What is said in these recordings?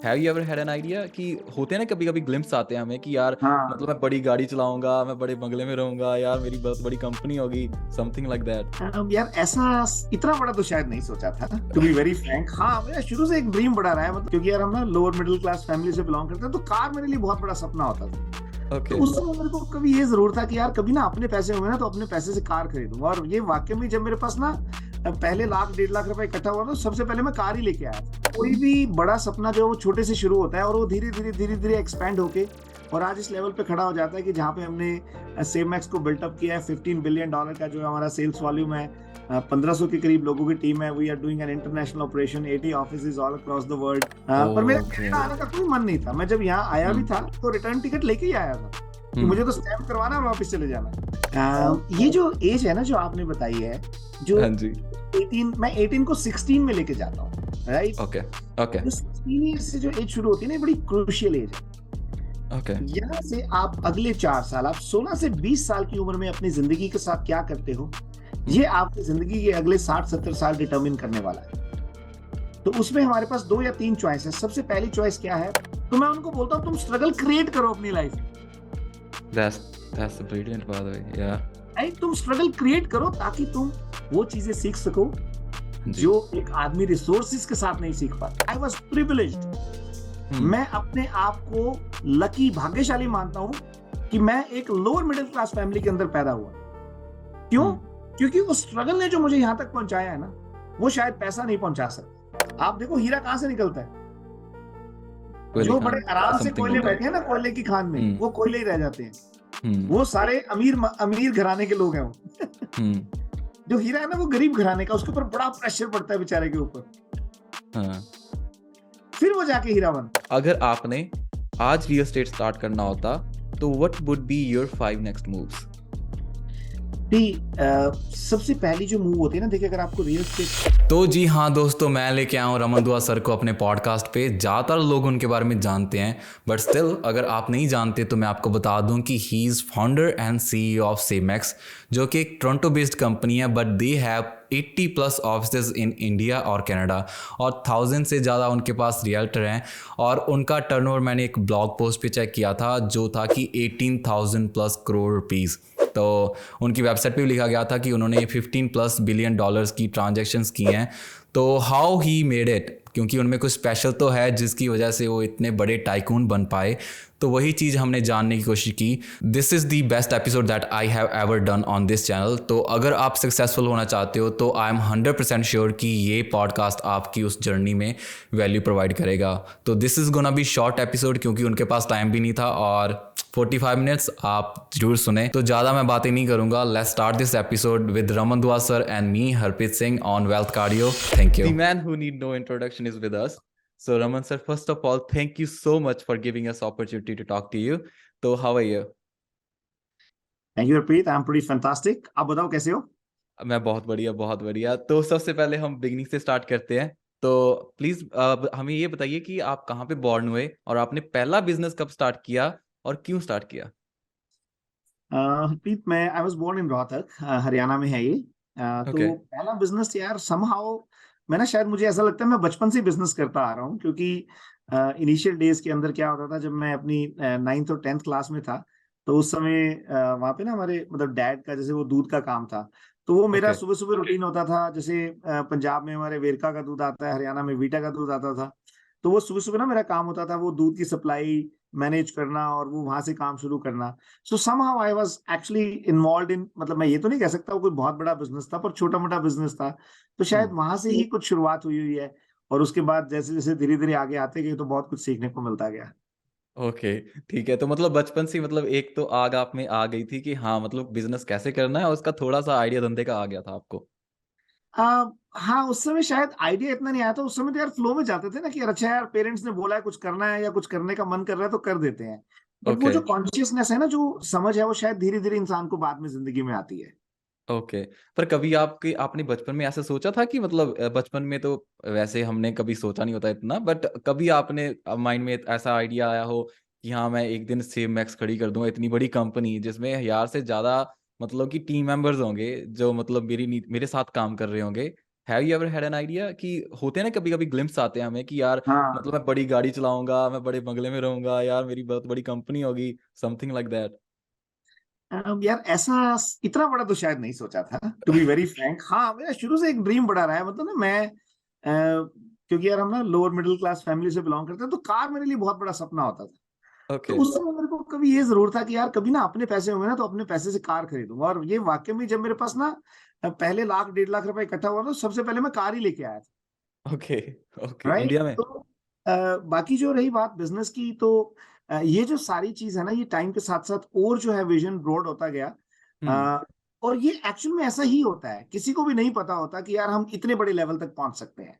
Have you ever had an idea कि होते हैं ना कभी कभी ग्लिम्स आते हैं हमें कि यार मतलब हाँ। मैं बड़ी गाड़ी चलाऊंगा, मैं बड़े बंगले में रहूंगा, यार मेरी बहुत बड़ी कंपनी होगी, समथिंग लाइक दैट। यार ऐसा इतना बड़ा तो शायद नहीं सोचा था, टू बी वेरी फ्रैंक। हाँ, मेरा शुरू से एक ड्रीम बड़ा रहा है, मतलब क्योंकि यार हम ना लोअर मिडिल क्लास फैमिली से बिलोंग करते हैं, तो कार मेरे लिए बहुत बड़ा सपना होता था। तो ओके। उस समय मेरे को कभी ये जरूर था कि यार कभी ना अपने पैसे होंगे ना तो अपने पैसे से कार खरीदूंगा। और ये वाकई में जब मेरे पास ना पहले लाख 1.5 लाख रुपए इकट्ठा हुआ तो सबसे पहले मैं कार ही लेके आया था। कोई भी बड़ा सपना जो है वो छोटे से शुरू होता है और वो धीरे धीरे धीरे धीरे एक्सपैंड होके और आज इस लेवल पे खड़ा हो जाता है कि जहाँ पे हमने सेमएक्स को बिल्टअप किया है। $15 बिलियन का जो हमारा सेल्स वॉल्यूम है, 1500 के करीब लोगों की टीम है। We are doing an international operation, 80 offices all across the world. पर मेरा ओके। कनाडा आने का कोई मन नहीं था। मैं जब यहाँ आया भी था तो रिटर्न टिकट लेके ही आया था कि मुझे तो स्टैम्प करवाना और वापस चले जाना है। ये जो एज है ना जो आपने बताई है, जो हाँ जी। 18, मैं 18 को 16 में लेके जाता हूँ, राइट। ओके। ओके। जो 16 ईयर्स से जो एज शुरू होती है ना, ये बड़ी क्रूशियल एज है। ओके। यहाँ से आप अगले 4 साल, आप 16 से 20 साल की उम्र में अपनी जिंदगी के साथ क्या करते हो, ये आपकी जिंदगी के अगले 60-70 साल डिटर्मिन करने वाला है। तो उसमें हमारे पास 2 या 3 चॉइस है। सबसे पहली चॉइस क्या है, तो मैं उनको बोलता हूँ तुम स्ट्रगल क्रिएट करो अपनी लाइफ में। That's that's brilliant by the way. Yeah. Right, तुम स्ट्रगल क्रिएट करो ताकि तुम वो चीजें सीख सको जी। जो एक आदमी रिसोर्सेज के साथ नहीं सीख पाता। I was privileged. मैं अपने आप को लकी, भाग्यशाली मानता हूं कि मैं एक लोअर मिडिल क्लास फैमिली के अंदर पैदा हुआ। क्यों? क्योंकि वो स्ट्रगल ने जो मुझे यहां तक पहुंचाया है ना, वो शायद पैसा नहीं पहुंचा सकता। आप देखो हीरा कहां से निकलता है, कोयले जो खान बड़े आराम से समथिंग कोयले होता है। बैठे हैं ना कोयले की खान में, वो कोयले ही रह जाते हैं। हम्म। वो सारे अमीर अमीर घराने के लोग हैं वो। जो हीरा है ना वो गरीब घराने का, उसके ऊपर बड़ा प्रेशर पड़ता है बेचारे के ऊपर, हाँ। फिर वो जाके हीरा बन। अगर आपने आज रियल एस्टेट स्टार्ट करना होता तो what would be your 5 next moves? सबसे पहली जो मूव होती है ना, देखिए अगर आपको रियल एस्टेट। तो जी हाँ दोस्तों, मैं लेके आया हूँ रमन दुआ सर को अपने पॉडकास्ट पे। ज़्यादातर लोग उनके बारे में जानते हैं, बट स्टिल अगर आप नहीं जानते तो मैं आपको बता दूं कि he is founder and CEO of सेमएक्स, जो कि एक टोरंटो बेस्ड कंपनी है, but they have 80+ offices in India और कनाडा, और 1000 से ज़्यादा उनके पास रियल्टर हैं। और उनका टर्नओवर मैंने एक ब्लॉग पोस्ट पे चेक किया था जो था कि 18,000+ करोड़ रुपीज़। तो उनकी वेबसाइट पे भी लिखा गया था कि उन्होंने 15+ बिलियन डॉलर्स की ट्रांजैक्शंस की हैं। तो हाउ ही मेड इट, क्योंकि उनमें कुछ स्पेशल तो है जिसकी वजह से वो इतने बड़े टाइकून बन पाए। तो वही चीज़ हमने जानने की कोशिश की। This is the best episode that I have ever done on this channel. तो अगर आप सक्सेसफुल होना चाहते हो तो आई एम 100% श्योर कि ये पॉडकास्ट आपकी उस जर्नी में वैल्यू प्रोवाइड करेगा। तो this is gonna be short episode, क्योंकि उनके पास टाइम भी नहीं था, और 45 मिनट्स आप जरूर सुने। तो ज़्यादा मैं बातें नहीं करूंगा, let's start this episode with Raman Dua sir and me Harpreet Singh on wealth cardio. Thank you. The man who need no introduction is with us. So Raman sir, first of all, thank you so much for giving us opportunity to talk to you. So how are you? Thank you Harpreet, I am pretty fantastic. आप बताओ कैसे हो? मैं बहुत बढ़िया, बहुत बढ़िया। तो सबसे पहले हम बिगनिंग से स्टार्ट करते हैं। तो प्लीज हमें ये बताइए कि आप कहाँ पे बॉर्न हुए और आपने पहला बिजनेस कब स्टार्ट किया और क्यों स्टार्ट किया? हरप्रीत, मैं I was born in Rohtak, Haryana में है ये। ओके। तो पहला बिजनेस यार समहाउ मैं ना, शायद मुझे ऐसा लगता है मैं बचपन से बिजनेस करता आ रहा हूँ, क्योंकि इनिशियल डेज के अंदर क्या होता था जब मैं अपनी 9th और 10th क्लास में था, तो उस समय वहाँ पे ना हमारे मतलब डैड का जैसे वो दूध का काम था, तो वो मेरा ओके। सुबह सुबह रूटीन होता था। जैसे पंजाब में हमारे वेरका का दूध आता है, हरियाणा में वीटा का दूध आता था। तो वो सुबह सुबह ना मेरा काम होता था वो दूध की सप्लाई मैनेज करना और वो वहां से काम शुरू करना। सो somehow I was actually involved in, मतलब मैं ये तो नहीं कह सकता वो कोई बहुत बड़ा बिजनेस था, पर छोटा मोटा बिजनेस था। तो शायद वहां से ही कुछ शुरुआत हुई हुई है, और उसके बाद जैसे जैसे धीरे धीरे आगे आते गए तो बहुत कुछ सीखने को मिलता गया। ओके। ठीक है, तो मतलब बचपन से ही मतलब एक तो आग आप में आ गई थी कि हाँ मतलब बिजनेस कैसे करना है, और उसका थोड़ा सा आइडिया धंधे का आ गया था आपको। आ, हाँ, उस समय शायद आइडिया इतना नहीं आया था। उस समय तो यार फ्लो में जाते थे ना कि यार अच्छा यार पेरेंट्स ने बोला है कुछ करना है या कुछ करने का मन कर रहा है तो कर देते हैं। बट वो ओके। जो कॉन्शियसनेस है ना, जो समझ है, वो शायद धीरे धीरे इंसान को बाद में जिंदगी में आती है। ओके। पर कभी आपने बचपन में ऐसा सोचा था कि मतलब बचपन में तो वैसे हमने कभी सोचा नहीं होता इतना, बट कभी आपने माइंड में ऐसा आइडिया आया हो कि हाँ मैं एक दिन सेम मैक्स खड़ी कर दूंगा, इतनी बड़ी कंपनी जिसमें 1000 से ज्यादा मतलब कि टीम मेंबर्स होंगे जो मतलब मेरे साथ काम कर रहे होंगे, have you ever had an idea कि होते हैं ना कभी कभी ग्लिम्स आते हैं हमें कि यार हाँ मतलब मैं बड़ी गाड़ी चलाऊंगा, मैं बड़े बंगले में रहूंगा, यार मेरी बहुत बड़ी कंपनी होगी, समथिंग लाइक दैट। यार ऐसा इतना बड़ा तो शायद नहीं सोचा था, टू बी वेरी फ्रैंक। हाँ मेरा शुरू से एक ड्रीम बड़ा रहा है, मतलब ना मैं क्योंकि यार हम ना लोअर मिडिल क्लास फैमिली से बिलोंग करते हैं, तो कार मेरे लिए बहुत बड़ा सपना होता था। तो ओके। उस समय मेरे को कभी ये जरूर था कि यार कभी ना अपने पैसे होंगे ना तो अपने पैसे से कार खरीदूंगा। और ये वाकई में जब मेरे पास ना पहले लाख 1.5 लाख रुपए इकट्ठा हुआ तो सबसे पहले मैं कार ही लेके आया था। ओके। Okay, right. इंडिया में। तो बाकी जो रही बात बिजनेस की, तो ये जो सारी चीज है ना, ये टाइम के साथ साथ और जो है विजन ब्रॉड होता गया। हम्म। और ये एक्चुअल में ऐसा ही होता है, किसी को भी नहीं पता होता कि यार हम इतने बड़े लेवल तक पहुंच सकते हैं।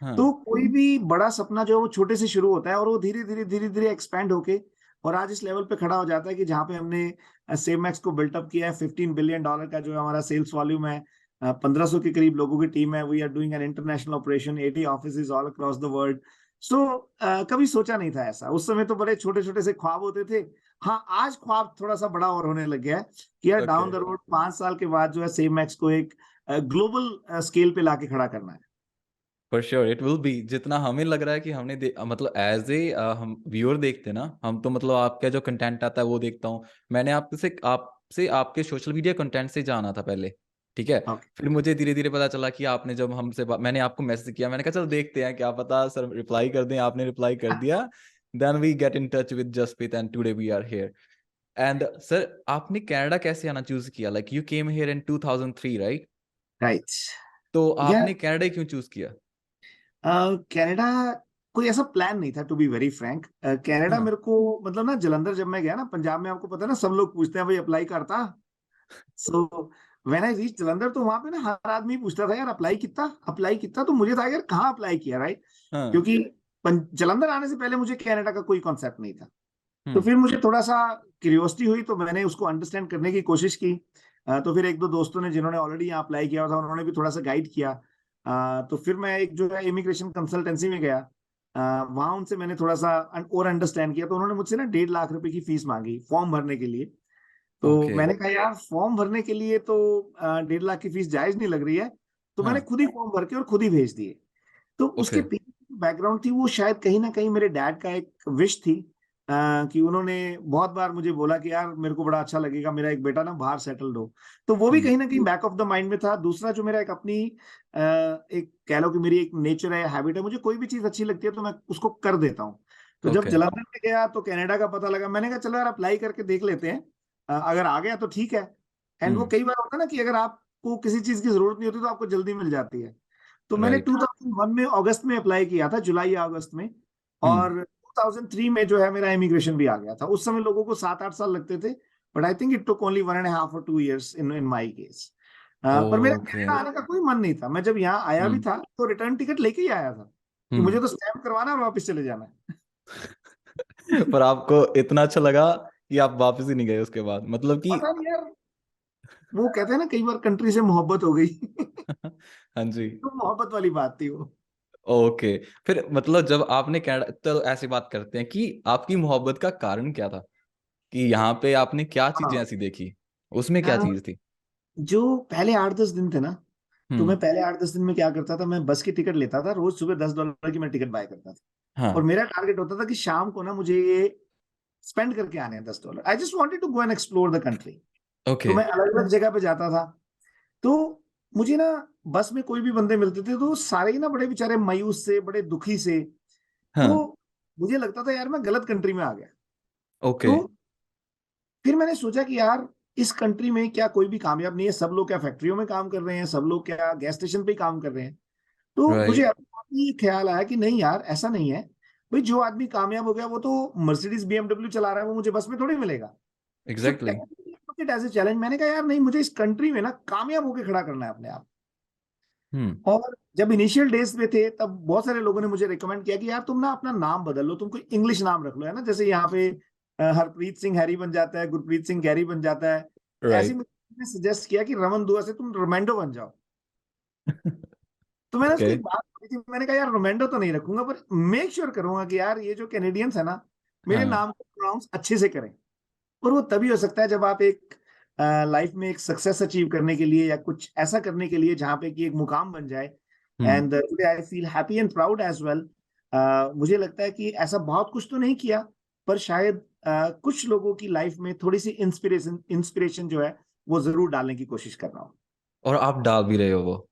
हाँ। तो कोई भी बड़ा सपना जो है वो छोटे से शुरू होता है और वो धीरे धीरे एक्सपैंड होके और आज इस लेवल पे खड़ा हो जाता है कि जहां पे हमने सेमैक्स को बिल्टअप किया है। $15 बिलियन का जो है हमारा सेल्स वॉल्यूम है। 1500 के करीब लोगों की टीम है। We are doing an international operation, 80 offices all across the world. So कभी सोचा नहीं था ऐसा। उस समय तो बड़े छोटे छोटे से ख्वाब होते थे। हाँ आज ख्वाब थोड़ा सा बड़ा और होने लग गया है कि यार ओके। डाउन द रोड 5 साल के बाद जो है सेमैक्स को एक ग्लोबल स्केल पे लाके खड़ा करना है। For sure it will B. जितना हमें लग रहा है कि हमने मतलब एज ए हम व्यूअर देखते हैं ना, हम तो मतलब आपका जो कंटेंट आता है वो देखता हूँ। मैंने आपसे आपके सोशल मीडिया कंटेंट से जाना था पहले, ठीक है। ओके। फिर मुझे धीरे धीरे पता चला कि आपने जब मैंने आपको मैसेज किया, मैंने कहा चल देखते हैं, क्या पता सर रिप्लाई कर दें। आपने रिप्लाई कर दिया। Then we get in touch with Jaspreet and today we are here. And sir आपने कनाडा कैसे आना चूज किया? Like you came here in 2003, right? Right. तो यार आपने कनाडा क्यों चूज किया? कनाडा कोई ऐसा प्लान नहीं था, to be very frank. Canada हाँ। मेरे को मतलब ना जलंधर जब मैं गया ना, पंजाब में आपको पता है ना, सब लोग पूछते हैं भाई अप्लाई करता। So when I reach Jalandhar तो वहां पे ना हर आदमी पूछता था यार अप्लाई कितना। तो मुझे था यार कहाँ अप्लाई किया, राइट। हाँ। क्योंकि जलंधर आने से पहले मुझे कनाडा का कोई कॉन्सेप्ट नहीं था। तो हम्म। फिर मुझे थोड़ा सा क्यूरियोसिटी हुई, तो मैंने उसको अंडरस्टैंड करने की कोशिश की। तो फिर एक दो दोस्तों ने जिन्होंने ऑलरेडी यहाँ अप्लाई किया था उन्होंने भी थोड़ा सा गाइड किया। तो फिर मैं एक जो है इमिग्रेशन कंसल्टेंसी में गया। वहां उनसे मैंने थोड़ा सा और अंडरस्टैंड किया। तो उन्होंने मुझसे ना 1.5 लाख रुपए की फीस मांगी फॉर्म भरने के लिए। तो ओके। मैंने कहा यार फॉर्म भरने के लिए तो 1.5 लाख की फीस जायज नहीं लग रही है। तो मैंने हाँ। खुद ही फॉर्म भर के और खुद ही भेज दिए। तो उसके ओके। पीछे बैकग्राउंड थी वो शायद कहीं ना कहीं मेरे डैड का एक विश थी। कि उन्होंने बहुत बार मुझे बोला कि यार मेरे को बड़ा अच्छा लगेगा मेरा एक बेटा ना बाहर सेटल्ड हो। तो वो भी हम्म। कहीं ना कहीं बैक ऑफ द माइंड में था। दूसरा जो मेरा एक अपनी एक कह लो कि मेरी एक नेचर है, हैबिट है, मुझे कोई भी चीज अच्छी लगती है तो मैं उसको कर देता हूँ। तो जब ओके। जलंधर में गया तो कनाडा का पता लगा, मैंने कहा चलो यार अप्लाई करके देख लेते हैं। अगर आ गया तो ठीक है। एंड वो हम्म। कई बार होता है ना कि अगर आपको किसी चीज की जरूरत नहीं होती तो आपको जल्दी मिल जाती है। तो मैंने राइट। 2001 में अगस्त में अप्लाई किया था, जुलाई या अगस्त में। हम्म। और 2003 में जो है मेरा इमिग्रेशन भी आ गया था। उस समय लोगों को 7-8 साल लगते थे, but I think it took only 1.5 और 2 years इन माई केस। पर मेरा ओके। कनाडा आने का कोई मन नहीं था। मैं जब यहाँ आया भी हम्म। था तो रिटर्न टिकट लेके ही आया था कि मुझे हम्म। तो स्टैम्प करवाना है और वापस चले जाना है। पर आपको इतना अच्छा लगा कि आप वापस ही नहीं गए उसके बाद, मतलब कि। पता नहीं यार, वो कहते हैं ना कई बार कंट्री से मोहब्बत हो गई। हाँ जी। तो मोहब्बत वाली बात थी वो। ओके। फिर मतलब जब आपने कनाडा, तो ऐसी बात करते हैं कि आपकी मोहब्बत का कारण क्या था, कि यहाँ पे आपने क्या चीजें हाँ। ऐसी देखी, उसमें क्या हाँ, चीज थी? जो पहले 8-10 दिन थे ना, तो हम्म। मैं पहले 8-10 दिन में क्या करता था, मैं बस की टिकट लेता था। रोज सुबह $10 की मैं टिकट बाय करता था। और हाँ। मेरा टारगेट होता था कि शाम को ना मुझे ये स्पेंड करके आने हैं $10। I just wanted to go and explore the country. तो ओके। मैं अलग अलग जगह पे जाता था। तो मुझे ना बस में कोई भी बंदे मिलते थे तो सारे ही ना बड़े बेचारे मायूस से, बड़े दुखी से। हाँ। तो मुझे लगता था यार मैं गलत कंट्री में आ गया। ओके। तो फिर मैंने सोचा कि यार इस कंट्री में क्या कोई भी कामयाब नहीं है। सब लोग क्या फैक्ट्रियों में काम कर रहे हैं, सब लोग क्या गैस स्टेशन पे ही काम कर रहे हैं। तो मुझे राइट। अपने आप में ये ख्याल आया कि नहीं यार ऐसा नहीं है। भाई जो आदमी कामयाब हो गया वो तो मर्सिडीज BMW चला रहा है, वो मुझे बस में थोड़ी मिलेगा। So exactly. It as a challenge. मैंने कहा यार नहीं, मुझे इस कंट्री में ना कामयाब होकर खड़ा करना है अपने आप। हम्म। और जब इनिशियल डेज में थे तब बहुत सारे लोगों ने मुझे रिकमेंड किया कि यार तुम ना अपना नाम बदल लो, तुम कोई इंग्लिश नाम रख लो, है ना। जैसे यहाँ पे हरप्रीत सिंह हैरी बन जाता है, गुरप्रीत सिंह गैरी बन जाता है। ऐसे राइट। मुझे सजेस्ट किया कि रमन दुआ से तुम रोमेंडो बन जाओ। तो मैंने उसको ओके। एक बात बोली थी, मैंने कहा यार रोमेंडो तो नहीं रखूंगा, पर मेक श्योर करूंगा कि यार ये जो कैनेडियंस है ना मेरे हाँ। नाम को प्रोनाउंस अच्छे से करें। और वो तभी हो सकता है जब आप एक लाइफ में एक सक्सेस अचीव करने के लिए या कुछ ऐसा करने के लिए जहां पे कि एक मुकाम बन जाए and today I feel happy and proud as well. मुझे लगता है कि ऐसा बहुत कुछ तो नहीं किया, पर शायद कुछ लोगों की लाइफ में थोड़ी सी इंस्पिरेशन जो है वो जरूर डालने की कोशिश कर रहा हूँ। और आप डाल भी रहे हो वो।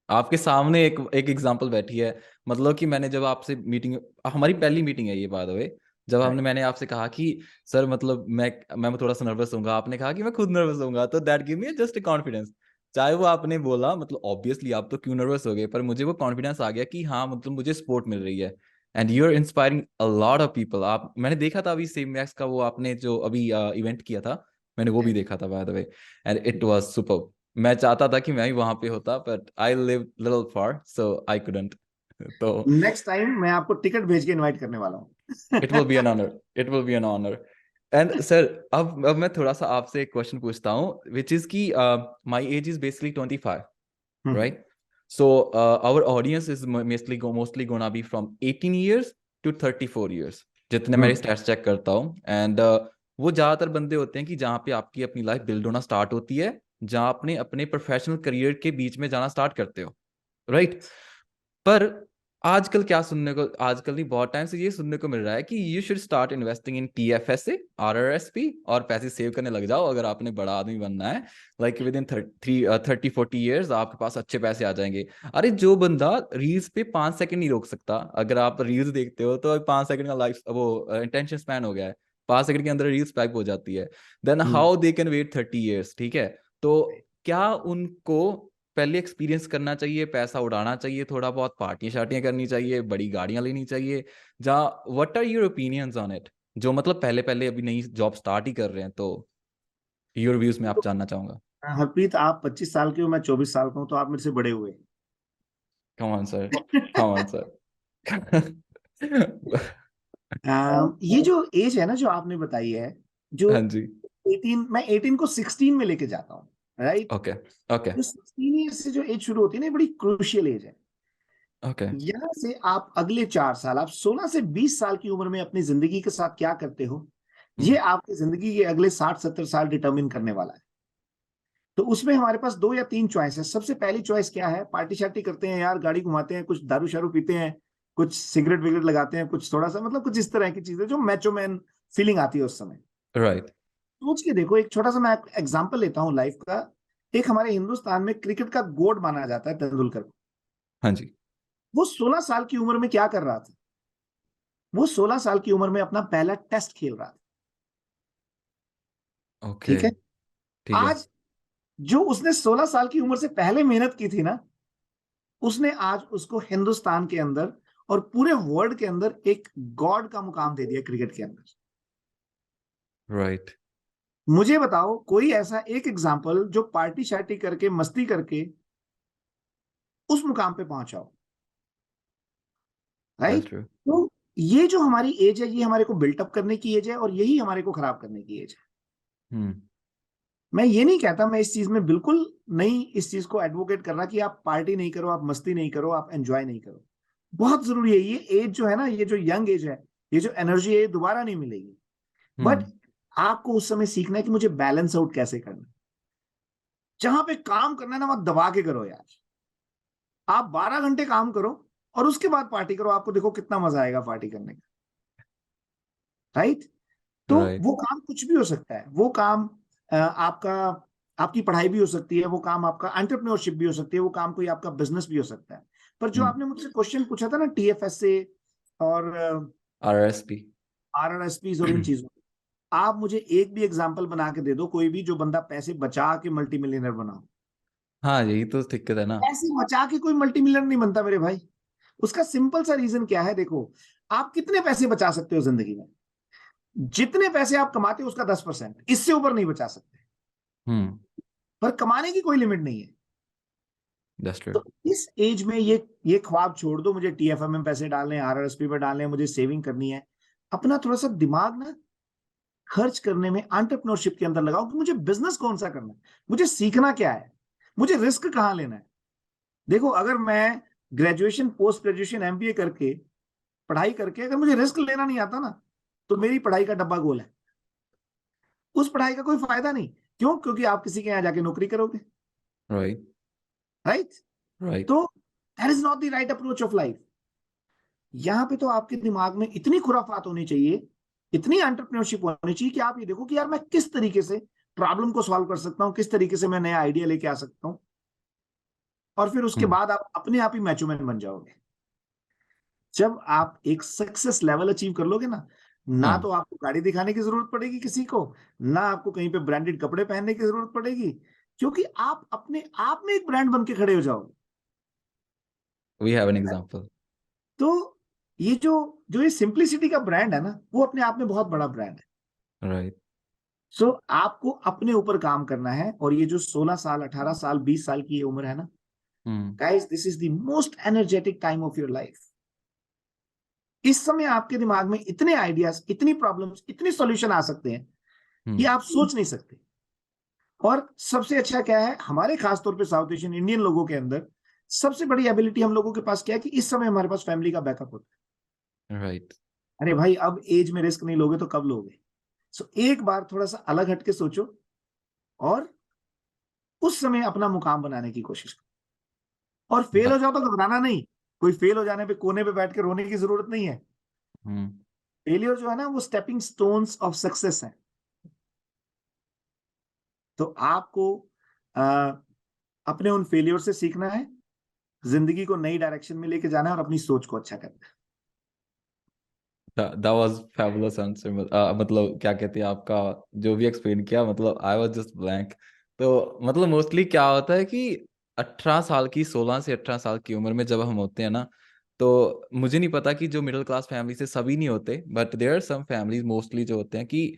आपके सामने एक एक एग्जांपल बैठी है। मतलब कि मैंने जब आपसे मीटिंग, हमारी पहली मीटिंग है ये बाय द वे, जब मैंने आपसे कहा कि सर मतलब मैं थोड़ा सा नर्वस होऊंगा, आपने कहा कि मैं खुद नर्वस होऊंगा, तो that give me just confidence. चाहे वो आपने बोला मतलब ऑब्वियसली आप तो क्यों नर्वस हो गए, पर मुझे वो कॉन्फिडेंस आ गया कि हाँ मतलब मुझे सपोर्ट मिल रही है। And you are inspiring a lot of people. आप, मैंने देखा था अभी सेम मैक्स का वो आपने जो अभी इवेंट किया था, मैंने वो भी देखा था by the way, and it was super. मैं चाहता था कि मैं ही वहां पे होता, but I live little far so I couldn't. तो नेक्स्ट टाइम मैं आपको टिकट भेज के इनवाइट करने वाला हूँ। It will be an honour, it will be an honour. And sir अब मैं थोड़ा सा आपसे एक क्वेश्चन पूछता हूँ, विच इज की my age is basically 25, right? So our audience is mostly gonna be from 18 years to 34 years, जितने मेरे स्टैट्स चेक करता हूँ। एंड वो ज्यादातर बंदे होते हैं कि जहाँ पे आपकी अपनी लाइफ बिल्ड होना स्टार्ट होती है, जहाँ आपने अपने प्रोफेशनल करियर के बीच में जाना स्टार्ट करते हो, राइट? पर आजकल क्या सुनने को, आजकल नहीं बहुत टाइम से ये सुनने को मिल रहा है कि you should start investing in TFSA, RRSP, और पैसे सेव करने लग जाओ अगर आपने बड़ा आदमी बनना है। लाइक विद इन 30-40 ईयर्स आपके पास अच्छे पैसे आ जाएंगे। अरे जो बंदा रील्स पे 5 सेकंड नहीं रोक सकता, अगर आप रील्स देखते हो तो 5 सेकंड का लाइफ वो अटेंशन स्पैन हो गया है, 5 सेकंड के अंदर रील्स पैक हो जाती है, then how they can wait 30 years? ठीक है, तो क्या उनको पहले एक्सपीरियंस करना चाहिए, पैसा उड़ाना चाहिए, थोड़ा बहुत पार्टियां शार्टियां करनी चाहिए, बड़ी गाड़ियां लेनी चाहिए? जहाँ what are your opinions on it, जो मतलब पहले पहले अभी नई जॉब स्टार्ट ही कर रहे हैं, तो योर व्यूज में आप जानना चाहूंगा। हरप्रीत, आप 25 साल के हो, मैं 24 साल का हूँ, तो आप मेरे से बड़े हुए। Come on sir, come on sir. ये जो एज है ना जो आपने बताई है, जो हाँ जी। 18, मैं 18 को 16 में लेके जाता हूँ, राइट? ओके ओके जो 16 ईयर से जो एज शुरू होती है ना, ये बड़ी क्रूशियल एज है। ओके। यहाँ से आप अगले 4 साल, आप 16 से 20 साल की उम्र में अपनी जिंदगी के साथ क्या करते हो, ये आपकी जिंदगी के अगले 60-70 साल डिटर्मिन करने वाला है। तो उसमें हमारे पास 2 या 3 चॉइस है। सबसे पहली चॉइस क्या है? पार्टी शार्टी करते हैं यार, गाड़ी घुमाते हैं, कुछ दारू शारू पीते हैं, कुछ सिगरेट विगरेट लगाते हैं, कुछ थोड़ा सा मतलब कुछ इस तरह की चीजें जो मैचो मैन फीलिंग आती है उस समय। राइट। सोच के देखो, एक छोटा सा मैं एग्जांपल लेता हूँ लाइफ का। एक हमारे हिंदुस्तान में क्रिकेट का गोड माना जाता है तेंदुलकर को। हाँ जी। वो 16 साल की उम्र में क्या कर रहा था? वो 16 साल की उम्र में अपना पहला टेस्ट खेल रहा था। ओके। ठीक है। ठीक है। आज जो उसने 16 साल की उम्र से पहले मेहनत की थी ना, उसने आज उसको हिंदुस्तान के अंदर और पूरे वर्ल्ड के अंदर एक गॉड का मुकाम दे दिया क्रिकेट के अंदर। राइट। मुझे बताओ कोई ऐसा एक एग्जांपल जो पार्टी शार्टी करके मस्ती करके उस मुकाम पे पहुंचाओ, दैट्स राइट? ट्रू। तो ये जो हमारी एज है, ये हमारे को बिल्टअप करने की एज है, और यही हमारे को खराब करने की एज है। हम्म। मैं ये नहीं कहता, मैं इस चीज में बिल्कुल नहीं इस चीज को एडवोकेट कर रहा कि आप पार्टी नहीं करो, आप मस्ती नहीं करो, आप एंजॉय नहीं करो। बहुत जरूरी है। ये एज जो है ना, ये जो यंग एज है, ये जो एनर्जी है, ये दोबारा नहीं मिलेगी। बट आपको उस समय सीखना है कि मुझे बैलेंस आउट कैसे करना है। जहां पे काम करना है ना, वहां दबा के करो यार। आप 12 घंटे काम करो और उसके बाद पार्टी करो, आपको देखो कितना मजा आएगा पार्टी करने का, राइट? तो राइट। वो काम कुछ भी हो सकता है। वो काम आपका, आपकी पढ़ाई भी हो सकती है, वो काम आपका एंटरप्रेन्योरशिप भी हो सकती है, वो काम कोई आपका बिजनेस भी हो सकता है। पर जो आपने मुझसे क्वेश्चन पूछा था ना, TFSA और RRSP। RRSPs और इन चीजों, आप मुझे एक भी एग्जांपल बना के दे दो, कोई भी जो बंदा पैसे बचा के मल्टी मिलियनर बनाओ। हाँ यही तो दिक्कत है ना। पैसे बचा के कोई मल्टी मिलियनर नहीं बनता मेरे भाई। उसका सिंपल सा रीजन क्या है? देखो, आप कितने पैसे बचा सकते हो जिंदगी में? जितने पैसे आप कमाते हो उसका 10%, इससे ऊपर नहीं बचा सकते। हम्म। पर कमाने की कोई लिमिट नहीं है। That's true. तो इस एज में ये ख्वाब छोड़ दो, मुझे TFM में पैसे डालने, RRSP पे डालने, मुझे सेविंग करनी है। अपना थोड़ा सा दिमाग ना खर्च करने में, एंटरप्रेन्योरशिप के अंदर लगाओ कि मुझे बिजनेस कौन सा करना है, मुझे सीखना क्या है, मुझे रिस्क कहां लेना है। देखो, अगर मैं ग्रेजुएशन, पोस्ट ग्रेजुएशन, MBA करके, पढ़ाई करके अगर मुझे रिस्क लेना नहीं आता ना, तो मेरी पढ़ाई का डब्बा गोल है। उस पढ़ाई का कोई फायदा नहीं। क्यों? क्योंकि आप किसी के यहाँ जाके नौकरी करोगे, राइट। राइट? राइट। तो that is not the right approach of life. यहाँ पे तो आपके दिमाग में इतनी खुराफात होनी चाहिए, इतनी एंटरप्रेन्योरशिप होनी चाहिए कि आप ये देखो कि यार मैं किस तरीके से प्रॉब्लम को सॉल्व कर सकता हूँ, किस तरीके से मैं नया आइडिया लेके आ सकता हूँ, और फिर उसके बाद आप अपने आप ही मैचोमैन बन जाओगे। जब आप एक सक्सेस लेवल अचीव कर लोगे ना, ना तो आपको गाड़ी दिखाने की जरूरत पड़ेगी किसी को, ना आपको कहीं पे ब्रांडेड कपड़े पहनने की जरूरत पड़ेगी, क्योंकि आप अपने आप में एक ब्रांड बन के खड़े हो जाओगे। We have an example. तो ये जो जो ये सिंप्लिसिटी का ब्रांड है ना, वो अपने आप में बहुत बड़ा ब्रांड है। राइट। सो आपको अपने ऊपर काम करना है, और ये जो 16 साल, 18 साल, 20 साल की ये उम्र है ना, guys, this is the most energetic time of your life. इस समय आपके दिमाग में इतने आइडियाज, इतनी प्रॉब्लम्स, इतने सॉल्यूशन आ सकते हैं कि आप सोच नहीं सकते। और सबसे अच्छा क्या है, हमारे खासतौर पे साउथ एशियन इंडियन लोगों के अंदर सबसे बड़ी एबिलिटी हम लोगों के पास क्या है कि इस समय हमारे पास फैमिली का बैकअप होता है। राइट। अरे भाई, अब एज में रिस्क नहीं लोगे तो कब लोगे? सो एक बार थोड़ा सा अलग हटके सोचो, और उस समय अपना मुकाम बनाने की कोशिश करो। और फेल हो जाओ तो घबराना नहीं, कोई फेल हो जाने पे कोने पे बैठ के रोने की जरूरत नहीं है। फेलियर जो है ना, वो स्टेपिंग स्टोन्स ऑफ सक्सेस है। तो आपको अपने उन फेलियर से सीखना है, जिंदगी को नई डायरेक्शन में लेके जाना है, और अपनी सोच को अच्छा करना है। that was fabulous answer। मतलब क्या कहते हैं, आपका जो भी एक्सप्लेन किया, मतलब आई वाज जस्ट ब्लैंक। तो मतलब मोस्टली क्या होता है कि 18 साल की, 16 से 18 साल की उम्र में जब हम होते हैं ना, तो मुझे नहीं पता कि जो मिडिल क्लास फैमिली से सभी नहीं होते, but there are some families mostly जो होते हैं कि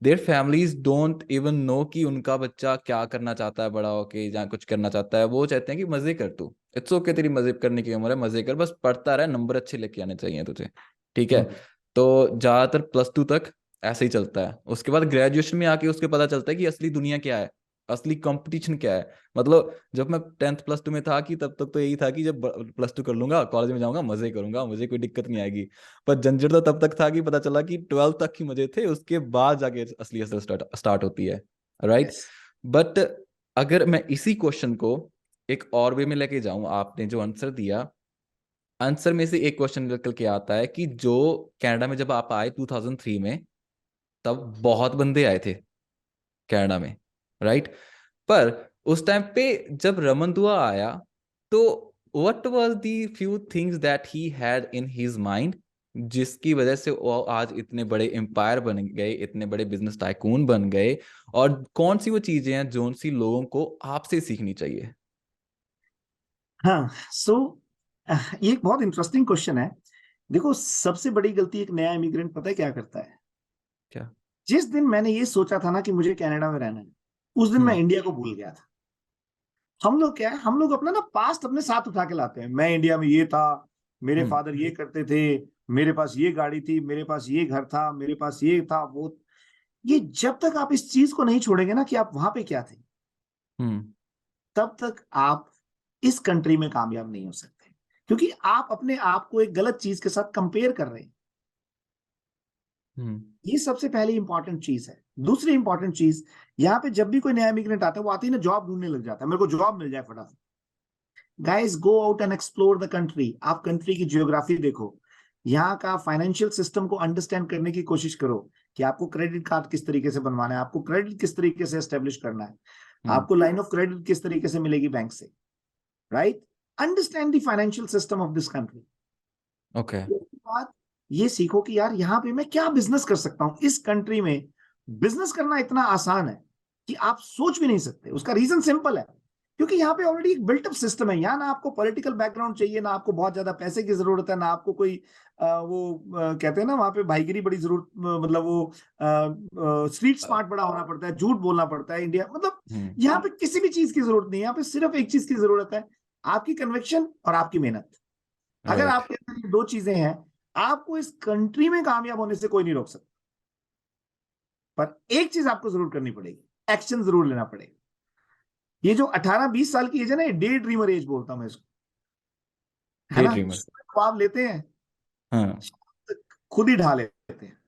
their families don't even know कि उनका बच्चा क्या करना चाहता है बड़ा होके, या कुछ करना चाहता है। वो चाहते हैं कि मजे कर तू, इट्स ओके, तेरी मजे करने की उम्र है, मजे कर, बस पढ़ता रहे, नंबर अच्छे लेके आने चाहिए तुझे, ठीक है। तो ज्यादातर +2 तक ऐसे ही चलता है। उसके बाद ग्रेजुएशन में आके उसके पता चलता है कि असली दुनिया क्या है, असली कंपटीशन क्या है। मतलब जब मैं 10th +2 में था कि तब तक तो यही था कि जब +2 कर लूंगा, कॉलेज में जाऊंगा, मजे करूंगा, मुझे कोई दिक्कत नहीं आएगी। पर जंजीर तो तब तक था कि पता चला कि 12th तक ही मजे थे, उसके बाद जाके असली असल स्टार्ट होती है। राइट। बट अगर मैं इसी क्वेश्चन को एक और वे में लेके जाऊं, आपने जो आंसर दिया, आंसर में से एक क्वेश्चन निकल के आता है कि जो कनाडा में जब आप आए 2003 में, तब बहुत बंदे आए थे कनाडा में, राइट। पर उस टाइम पे जब रमन दुआ आया, तो what was the few things that he had in his mind, जिसकी वजह से वो आज इतने बड़े एम्पायर बन गए, इतने बड़े बिजनेस टाइकून बन गए, और कौन सी वो चीजें हैं जो सी लोगों को आपसे सीखनी चाहिए? हाँ, सो ये एक बहुत इंटरेस्टिंग क्वेश्चन है। देखो, सबसे बड़ी गलती एक नया इमिग्रेंट पता है क्या करता है? क्या? जिस दिन मैंने ये सोचा था ना कि मुझे कनाडा में रहना है, उस दिन मैं इंडिया को भूल गया था। हम लोग क्या है, हम लोग अपना ना पास्ट अपने साथ उठा के लाते हैं। मैं इंडिया में ये था, मेरे फादर ये करते थे, मेरे पास ये गाड़ी थी, मेरे पास ये घर था, मेरे पास ये था वो। ये जब तक आप इस चीज को नहीं छोड़ेंगे ना कि आप वहां पे क्या थे, तब तक आप इस कंट्री में कामयाब नहीं हो सकते, क्योंकि आप अपने आप को एक गलत चीज के साथ कंपेयर कर रहे हैं। ये सबसे पहली इंपॉर्टेंट चीज है। दूसरी इंपॉर्टेंट चीज, यहाँ पे जब भी कोई नया इमिग्रेंट आता है, वो आते ही ना जॉब ढूंढने लग जाता है, मेरे को जॉब मिल जाए फटाफट। Guys, go out and explore the country. आप कंट्री की जियोग्राफी देखो, यहाँ का फाइनेंशियल सिस्टम को अंडरस्टैंड करने की कोशिश करो कि आपको क्रेडिट कार्ड किस तरीके से बनवाना है, आपको क्रेडिट किस तरीके से एस्टेब्लिश करना है, आपको लाइन ऑफ क्रेडिट किस तरीके से मिलेगी बैंक से, right. Understand the financial system of this country. Okay. बाद ये सीखो कि यार यहाँ पे मैं क्या बिजनेस कर सकता हूँ। इस कंट्री में बिजनेस करना इतना आसान है कि आप सोच भी नहीं सकते। उसका रीजन सिंपल है, क्योंकि यहाँ पे ऑलरेडी एक बिल्टअप सिस्टम है। यहाँ ना आपको पॉलिटिकल बैकग्राउंड चाहिए, ना आपको बहुत ज्यादा पैसे की जरूरत है, ना आपको कोई कहते हैं ना वहां पे भाईगिरी बड़ी जरूरत, मतलब वो स्ट्रीट स्मार्ट बड़ा होना पड़ता है, झूठ बोलना पड़ता है इंडिया। मतलब यहाँ पे किसी भी चीज की जरूरत नहीं है। यहाँ पे सिर्फ एक चीज की जरूरत है, आपकी कन्विक्शन और आपकी मेहनत। अगर आपके अंदर ये दो चीजें हैं, आपको इस कंट्री में कामयाब होने से कोई नहीं रोक सकता। पर एक चीज आपको जरूर करनी पड़ेगी, एक्शन जरूर लेना पड़ेगा। ये जो 18-20 साल की एज है ना, ये डे ड्रीमर एज बोलता हूं मैं इसको, है ना। ख्वाब लेते हैं, खुद ही ढा लेते हैं।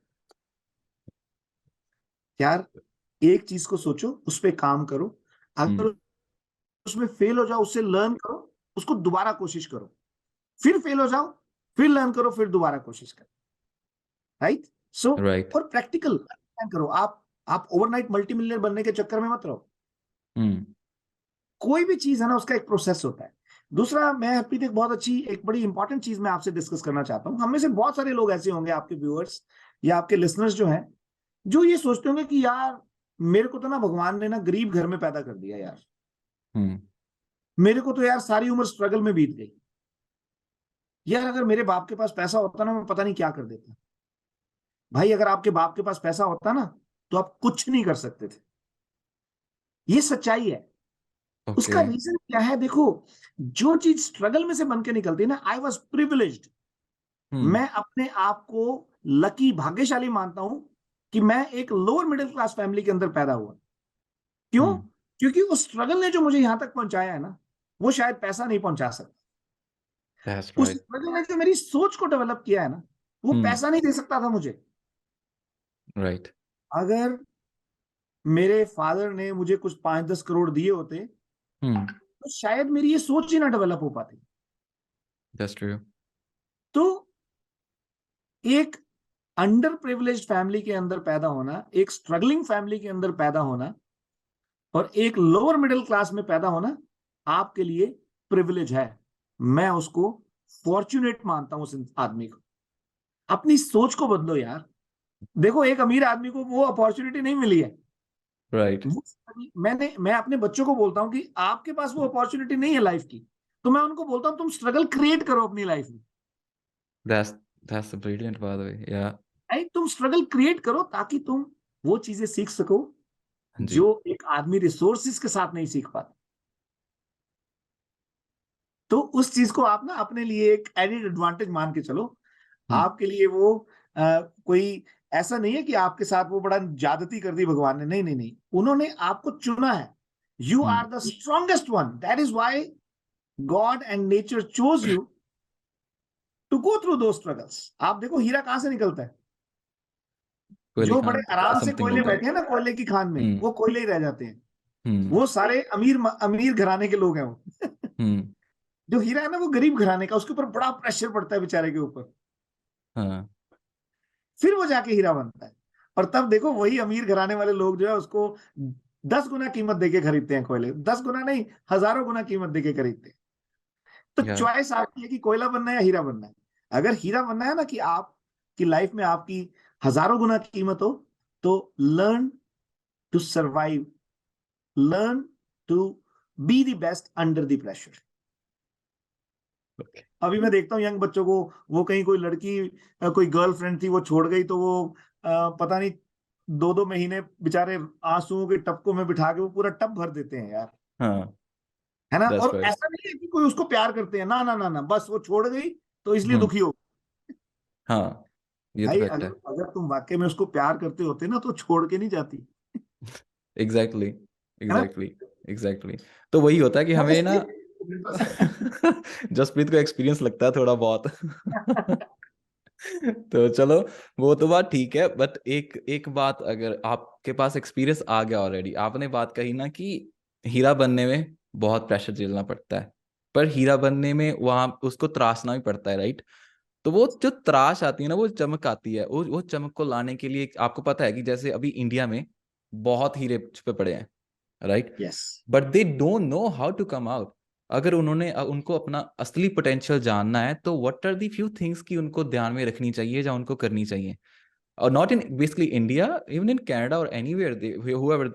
यार, एक चीज को सोचो, उस पर काम करो, अगर उसमें फेल हो जाओ, उससे लर्न करो, उसको दोबारा कोशिश करो। फिर फेल हो जाओ, फिर लर्न करो, फिर दोबारा कोशिश करो, राइट? So right. और प्रैक्टिकल प्लान करो। आप ओवरनाइट मल्टी मिलियनर बनने के चक्कर में मत रहो। हम्म। कोई भी चीज है ना, उसका एक प्रोसेस होता है। दूसरा, मैं हरप्रीत एक बहुत अच्छी, एक बड़ी इंपॉर्टेंट चीज मैं आपसे डिस्कस करना चाहता हूँ। हम में से बहुत सारे लोग ऐसे होंगे, आपके व्यूअर्स या आपके लिसनर्स जो हैं, जो ये सोचते होंगे कि यार मेरे को तो ना भगवान ने ना गरीब घर में पैदा कर दिया यार, हम्म। मेरे को तो यार सारी उम्र स्ट्रगल में बीत गई यार, अगर मेरे बाप के पास पैसा होता ना, मैं पता नहीं क्या कर देता। भाई, अगर आपके बाप के पास पैसा होता ना, तो आप कुछ नहीं कर सकते थे। ये सच्चाई है। ओके। उसका रीजन क्या है? देखो, जो चीज स्ट्रगल में से बन के निकलती है ना, आई वॉज प्रिविलेज्ड। हम्म। मैं अपने आप को लकी, भाग्यशाली मानता हूं कि मैं एक लोअर मिडिल क्लास फैमिली के अंदर पैदा हुआ। क्यों? हम्म। क्योंकि उस स्ट्रगल ने जो मुझे यहां तक पहुंचाया है ना, वो शायद पैसा नहीं पहुंचा सकता। दैट्स उस राइट। स्ट्रगल ने जो मेरी सोच को डेवलप किया है ना, वो हम्म। पैसा नहीं दे सकता था मुझे। राइट। अगर मेरे फादर ने मुझे कुछ 5-10 करोड़ दिए होते, हम्म। तो शायद मेरी ये सोच ही ना डेवलप हो पाती। That's true. तो एक अंडर प्रिविलेज्ड फैमिली के अंदर पैदा होना, एक स्ट्रगलिंग फैमिली के अंदर पैदा होना, और एक लोअर मिडिल क्लास में पैदा होना आपके लिए प्रिविलेज है। मैं उसको फॉर्चुनेट मानता हूं, उस आदमी को। अपनी सोच को बदलो यार। देखो, एक अमीर आदमी को वो अपॉर्चुनिटी नहीं मिली है। राइट। मैं अपने बच्चों को बोलता हूं कि आपके पास वो अपॉर्चुनिटी नहीं है लाइफ की, तो मैं उनको बोलता हूं तुम स्ट्रगल क्रिएट करो अपनी लाइफ में। That's that's brilliant bye the वे। या। भाई, तुम स्ट्रगल क्रिएट करो ताकि तुम वो चीजें सीख सको हाँ जी। जो एक आदमी रिसोर्सेज के साथ नहीं सीख पाता। तो उस चीज को आप ना अपने लिए एक एडिड एडवांटेज मान के चलो। हम्म। आपके लिए वो कोई ऐसा नहीं है कि आपके साथ वो बड़ा ज्यादती कर दी भगवान ने। नहीं नहीं नहीं, उन्होंने आपको चुना है। You hmm. Are the strongest one, that is why God and nature chose you to go through those struggles. आप देखो, हीरा कहां से निकलता है? कोहली जो बड़े खान आराम से समथिंग कोयले होगा। बैठे हैं ना, कोयले की खान में, हम्म। वो कोयले ही रह जाते हैं। हम्म। वो सारे अमीर अमीर घराने के लोग हैं वो। हम्म। जो हीरा है ना, वो गरीब घराने का, उसके ऊपर बड़ा प्रेशर पड़ता है बेचारे के ऊपर, हाँ। फिर वो जाके हीरा बनता है। और तब देखो, वही अमीर घराने वाले लोग जो है उसको 10 गुना कीमत देके खरीदते हैं कोयले। 10 गुना नहीं, हजारों गुना कीमत देके खरीदते हैं। तो या। चॉइस आपकी है कि कोयला बनना है या हीरा बनना है। अगर हीरा बनना है ना, कि आपकी लाइफ में आपकी हजारों गुना कीमत हो, तो learn to survive, learn to be the best under the pressure. Okay. अभी मैं देखता हूँ यंग बच्चों को, वो कहीं कोई लड़की, कोई गर्लफ्रेंड थी, वो छोड़ गई, तो वो पता नहीं 2-2 महीने बेचारे आंसुओं के टपकों में बिठा के वो पूरा टब भर देते हैं यार, हाँ। है ना? दैट्स और राइट। ऐसा नहीं है कि कोई उसको प्यार करते हैं, ना ना ना ना, बस वो छोड़ गई तो इसलिए हम्म। दुखी हो। हाँ, ये तो भाई, फैक्ट अगर है। अगर तुम वाकई में उसको प्यार करते होते ना, तो छोड़ के नहीं जाती, एग्जैक्टली। है ना? एग्जैक्टली। एग्जैक्टली। तो वही होता है कि वो हमें ना जस्ट जसप्रीत को एक्सपीरियंस लगता है थोड़ा बहुत। तो चलो, वो तो बात ठीक है, बट एक एक बात, अगर आपके पास एक्सपीरियंस आ गया ऑलरेडी, आपने बात कही ना कि हीरा बनने में बहुत प्रेशर झेलना पड़ता है, पर हीरा बनने में वहां उसको तराशना भी पड़ता है, राइट? तो वो जो तराश आती है ना, वो चमक आती है, वो चमक को लाने के लिए आपको पता है कि जैसे अभी इंडिया में बहुत हीरे छुपे पड़े हैं, right? Yes. But they don't know how to come out. अगर उनको अपना असली पोटेंशियल जानना है, तो what are the few things की उनको ध्यान में रखनी चाहिए या उनको करनी चाहिए? और not in basically India, even in Canada और anywhere whoever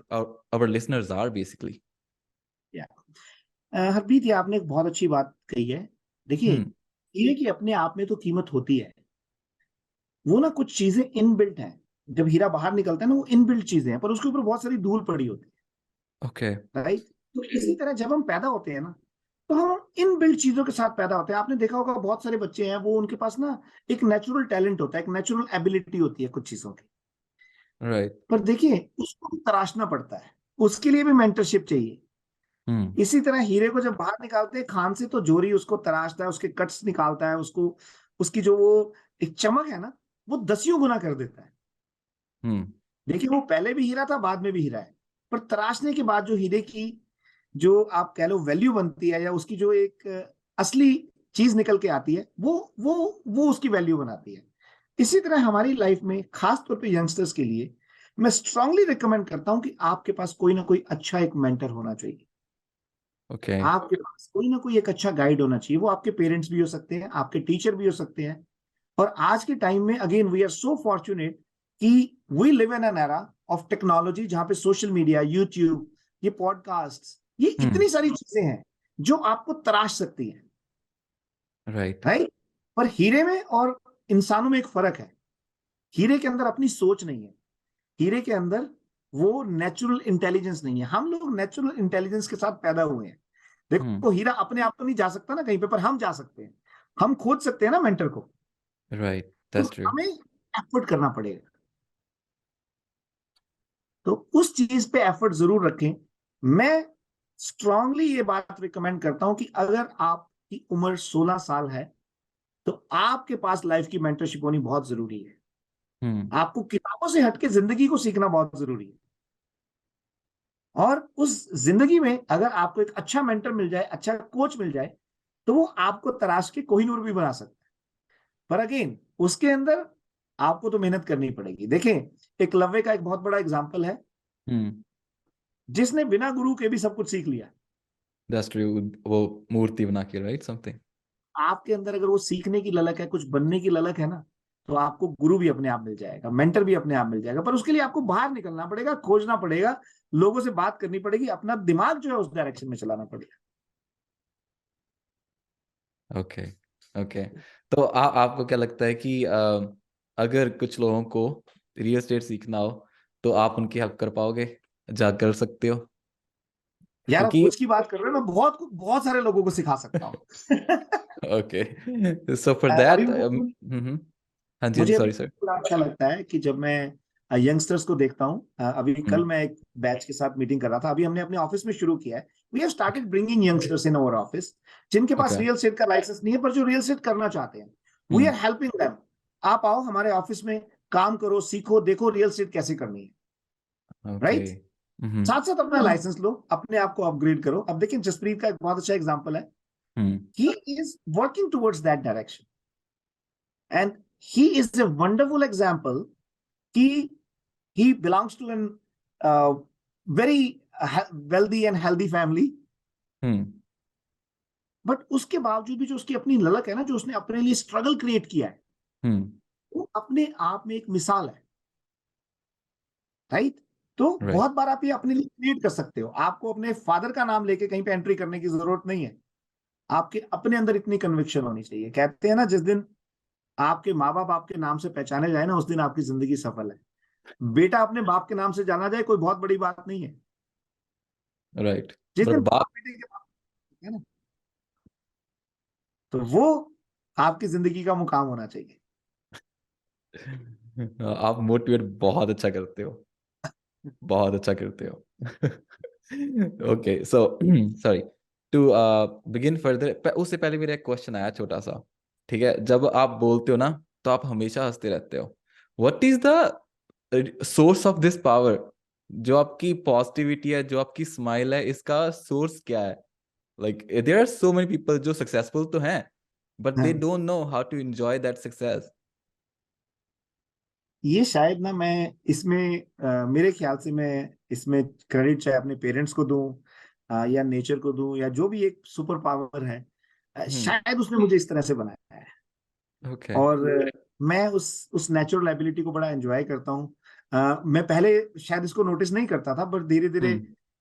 our listeners are basically. Harpreet, ये आपने एक बहुत अच्छी बात कही है। देखिए, हम्म। हीरे की अपने आप में तो कीमत होती है। वो ना कुछ चीजें इनबिल्ट हैं। जब हीरा बाहर निकलता है ना, वो इनबिल्ट चीजें हैं, पर उसके ऊपर बहुत सारी धूल पड़ी होती ओके। है, राइट? तो इसी तरह जब हम पैदा होते हैं ना, तो हम इनबिल्ट चीजों के साथ पैदा होते हैं। आपने देखा होगा, बहुत सारे बच्चे हैं, वो उनके पास ना एक नेचुरल टैलेंट होता है, एक नेचुरल एबिलिटी होती है कुछ चीजों की। राइट। पर देखिए, उसको भी तराशना पड़ता है, उसके लिए भी मेंटरशिप चाहिए। हम्म। इसी तरह हीरे को जब बाहर निकालते हैं खान से, तो जोरी उसको तराशता है, उसके कट्स निकालता है, उसको उसकी जो वो एक चमक है ना, वो 10 गुना कर देता है। हम्म। देखिए, वो पहले भी हीरा था, बाद में भी हीरा है, पर तराशने के बाद जो हीरे की, जो आप कह लो वैल्यू बनती है, या उसकी जो एक असली चीज निकल के आती है, वो उसकी वैल्यू बनाती है। इसी तरह हमारी लाइफ में खास तौर पे यंगस्टर्स के लिए मैं स्ट्रांगली रिकमेंड करता हूं कि आपके पास कोई ना कोई अच्छा एक मेंटर होना चाहिए। ओके। आपके पास कोई ना कोई एक अच्छा गाइड होना चाहिए। वो आपके पेरेंट्स भी हो सकते हैं, आपके टीचर भी हो सकते हैं। और आज के टाइम में again we are so fortunate कि we live in an era of technology, जहां पे सोशल मीडिया, यूट्यूब, ये पॉडकास्ट, ये इतनी सारी चीजें हैं जो आपको तराश सकती हैं, राइट। राइट। पर हीरे में और इंसानों में एक फर्क है। हीरे के अंदर अपनी सोच नहीं है, हीरे के अंदर वो नेचुरल इंटेलिजेंस नहीं है। हम लोग नेचुरल इंटेलिजेंस के साथ पैदा हुए हैं। देखो हीरा अपने आप तो नहीं जा सकता ना कहीं पे, पर हम जा सकते हैं, हम खोज सकते हैं ना मेंटर को। राइट, तो दैट्स ट्रू। हमें एफर्ट करना पड़ेगा। तो उस चीज पे एफर्ट जरूर रखें। मैं स्ट्रांगली ये बात रिकमेंड करता हूं कि अगर आपकी उम्र 16 साल है तो आपके पास लाइफ की मेंटरशिप होनी बहुत जरूरी है। आपको किताबों से हटके जिंदगी को सीखना बहुत जरूरी है। और उस जिंदगी में अगर आपको एक अच्छा मेंटर मिल जाए, अच्छा कोच मिल जाए, तो वो आपको तराश के कोहिनूर भी बना सकता है। पर अगेन उसके अंदर आपको तो मेहनत करनी पड़ेगी। देखें, एकलव्य का एक बहुत बड़ा एग्जाम्पल है, जिसने बिना गुरु के भी सब कुछ सीख लिया। That's true. वो मूर्ति बना के, राइट, समथिंग। आपके अंदर अगर वो सीखने की ललक है, कुछ बनने की ललक है ना, तो आपको गुरु भी अपने आप मिल जाएगा, मेंटर भी अपने आप मिल जाएगा। पर उसके लिए आपको बाहर निकलना पड़ेगा, खोजना पड़ेगा, लोगों से बात करनी पड़ेगी, अपना दिमाग जो है उस डायरेक्शन में चलाना पड़ेगा। ओके। ओके। तो आपको क्या लगता है कि अगर कुछ लोगों को रियल एस्टेट सीखना हो तो आप उनकी हेल्प कर पाओगे, जा कर सकते हो? यार आप क्योंकि कुछ की बात कर रहे हो, मैं बहुत बहुत सारे लोगों को सिखा सकता हूँ। ओके, सो फॉर अभी दैट हाँ जी, हाँ जी, मुझे अभी सॉरी सर। बड़ा अच्छा लगता है कि जब मैं यंगस्टर्स को देखता हूँ। अभी कल मैं एक बैच के साथ मीटिंग कर रहा था, अभी हमने अपने ऑफिस में शुरू किया है। We have started bringing youngsters in our office, जिनके पास ओके। रियल एस्टेट का लाइसेंस नहीं है पर जो रियल एस्टेट करना चाहते हैं। We are helping them. आप आओ हमारे ऑफिस में, काम करो, सीखो, देखो रियल एस्टेट कैसे करनी है, ओके। राइट। साथ साथ अपना लाइसेंस लो, अपने आप को अपग्रेड करो। अब देखिए जसप्रीत का एक बहुत अच्छा एग्जाम्पल है। He is working towards that direction and he is a wonderful example कि he belongs to an very wealthy and healthy family, but उसके बावजूद भी जो उसकी अपनी ललक है ना, जो उसने अपने लिए स्ट्रगल क्रिएट किया है, वो अपने आप में एक मिसाल है, राइट। तो राइट। बहुत बार आप ये अपने लिए क्रिएट कर सकते हो। आपको अपने फादर का नाम लेके कहीं पे एंट्री करने की जरूरत नहीं है। आपके अपने अंदर इतनी कन्विक्शन होनी चाहिए। कहते हैं ना, जिस दिन आपके माँ बाप आपके नाम से पहचाने जाए ना, उस दिन आपकी जिंदगी सफल है। बेटा अपने बाप के नाम से जाना जाए कोई बहुत बड़ी बात नहीं है। राइट। जिस बट दिन बात बाप बेटे के बाप है ना, तो वो आपकी जिंदगी का मुकाम होना चाहिए। आप मोटिवेट बहुत अच्छा करते हो, बहुत अच्छा करते हो। Okay, so sorry to begin further, उससे पहले मेरा एक क्वेश्चन आया छोटा सा। ठीक है, जब आप बोलते हो ना तो आप हमेशा हंसते रहते हो। What is the source of this power? जो आपकी पॉजिटिविटी है, जो आपकी स्माइल है, इसका सोर्स क्या है? Like there are so many people जो सक्सेसफुल तो हैं बट दे हाँ, don't know how to enjoy that success. ये शायद ना मैं इसमें मेरे ख्याल से मैं इसमें क्रेडिट चाहे अपने पेरेंट्स को दूं, या नेचर को दूं, या जो भी एक सुपर पावर है, शायद उसने मुझे इस तरह से बनाया है। ओके। और मैं उस नेचुरल एबिलिटी को बड़ा एंजॉय करता हूँ। मैं पहले शायद इसको नोटिस नहीं करता था, बट धीरे धीरे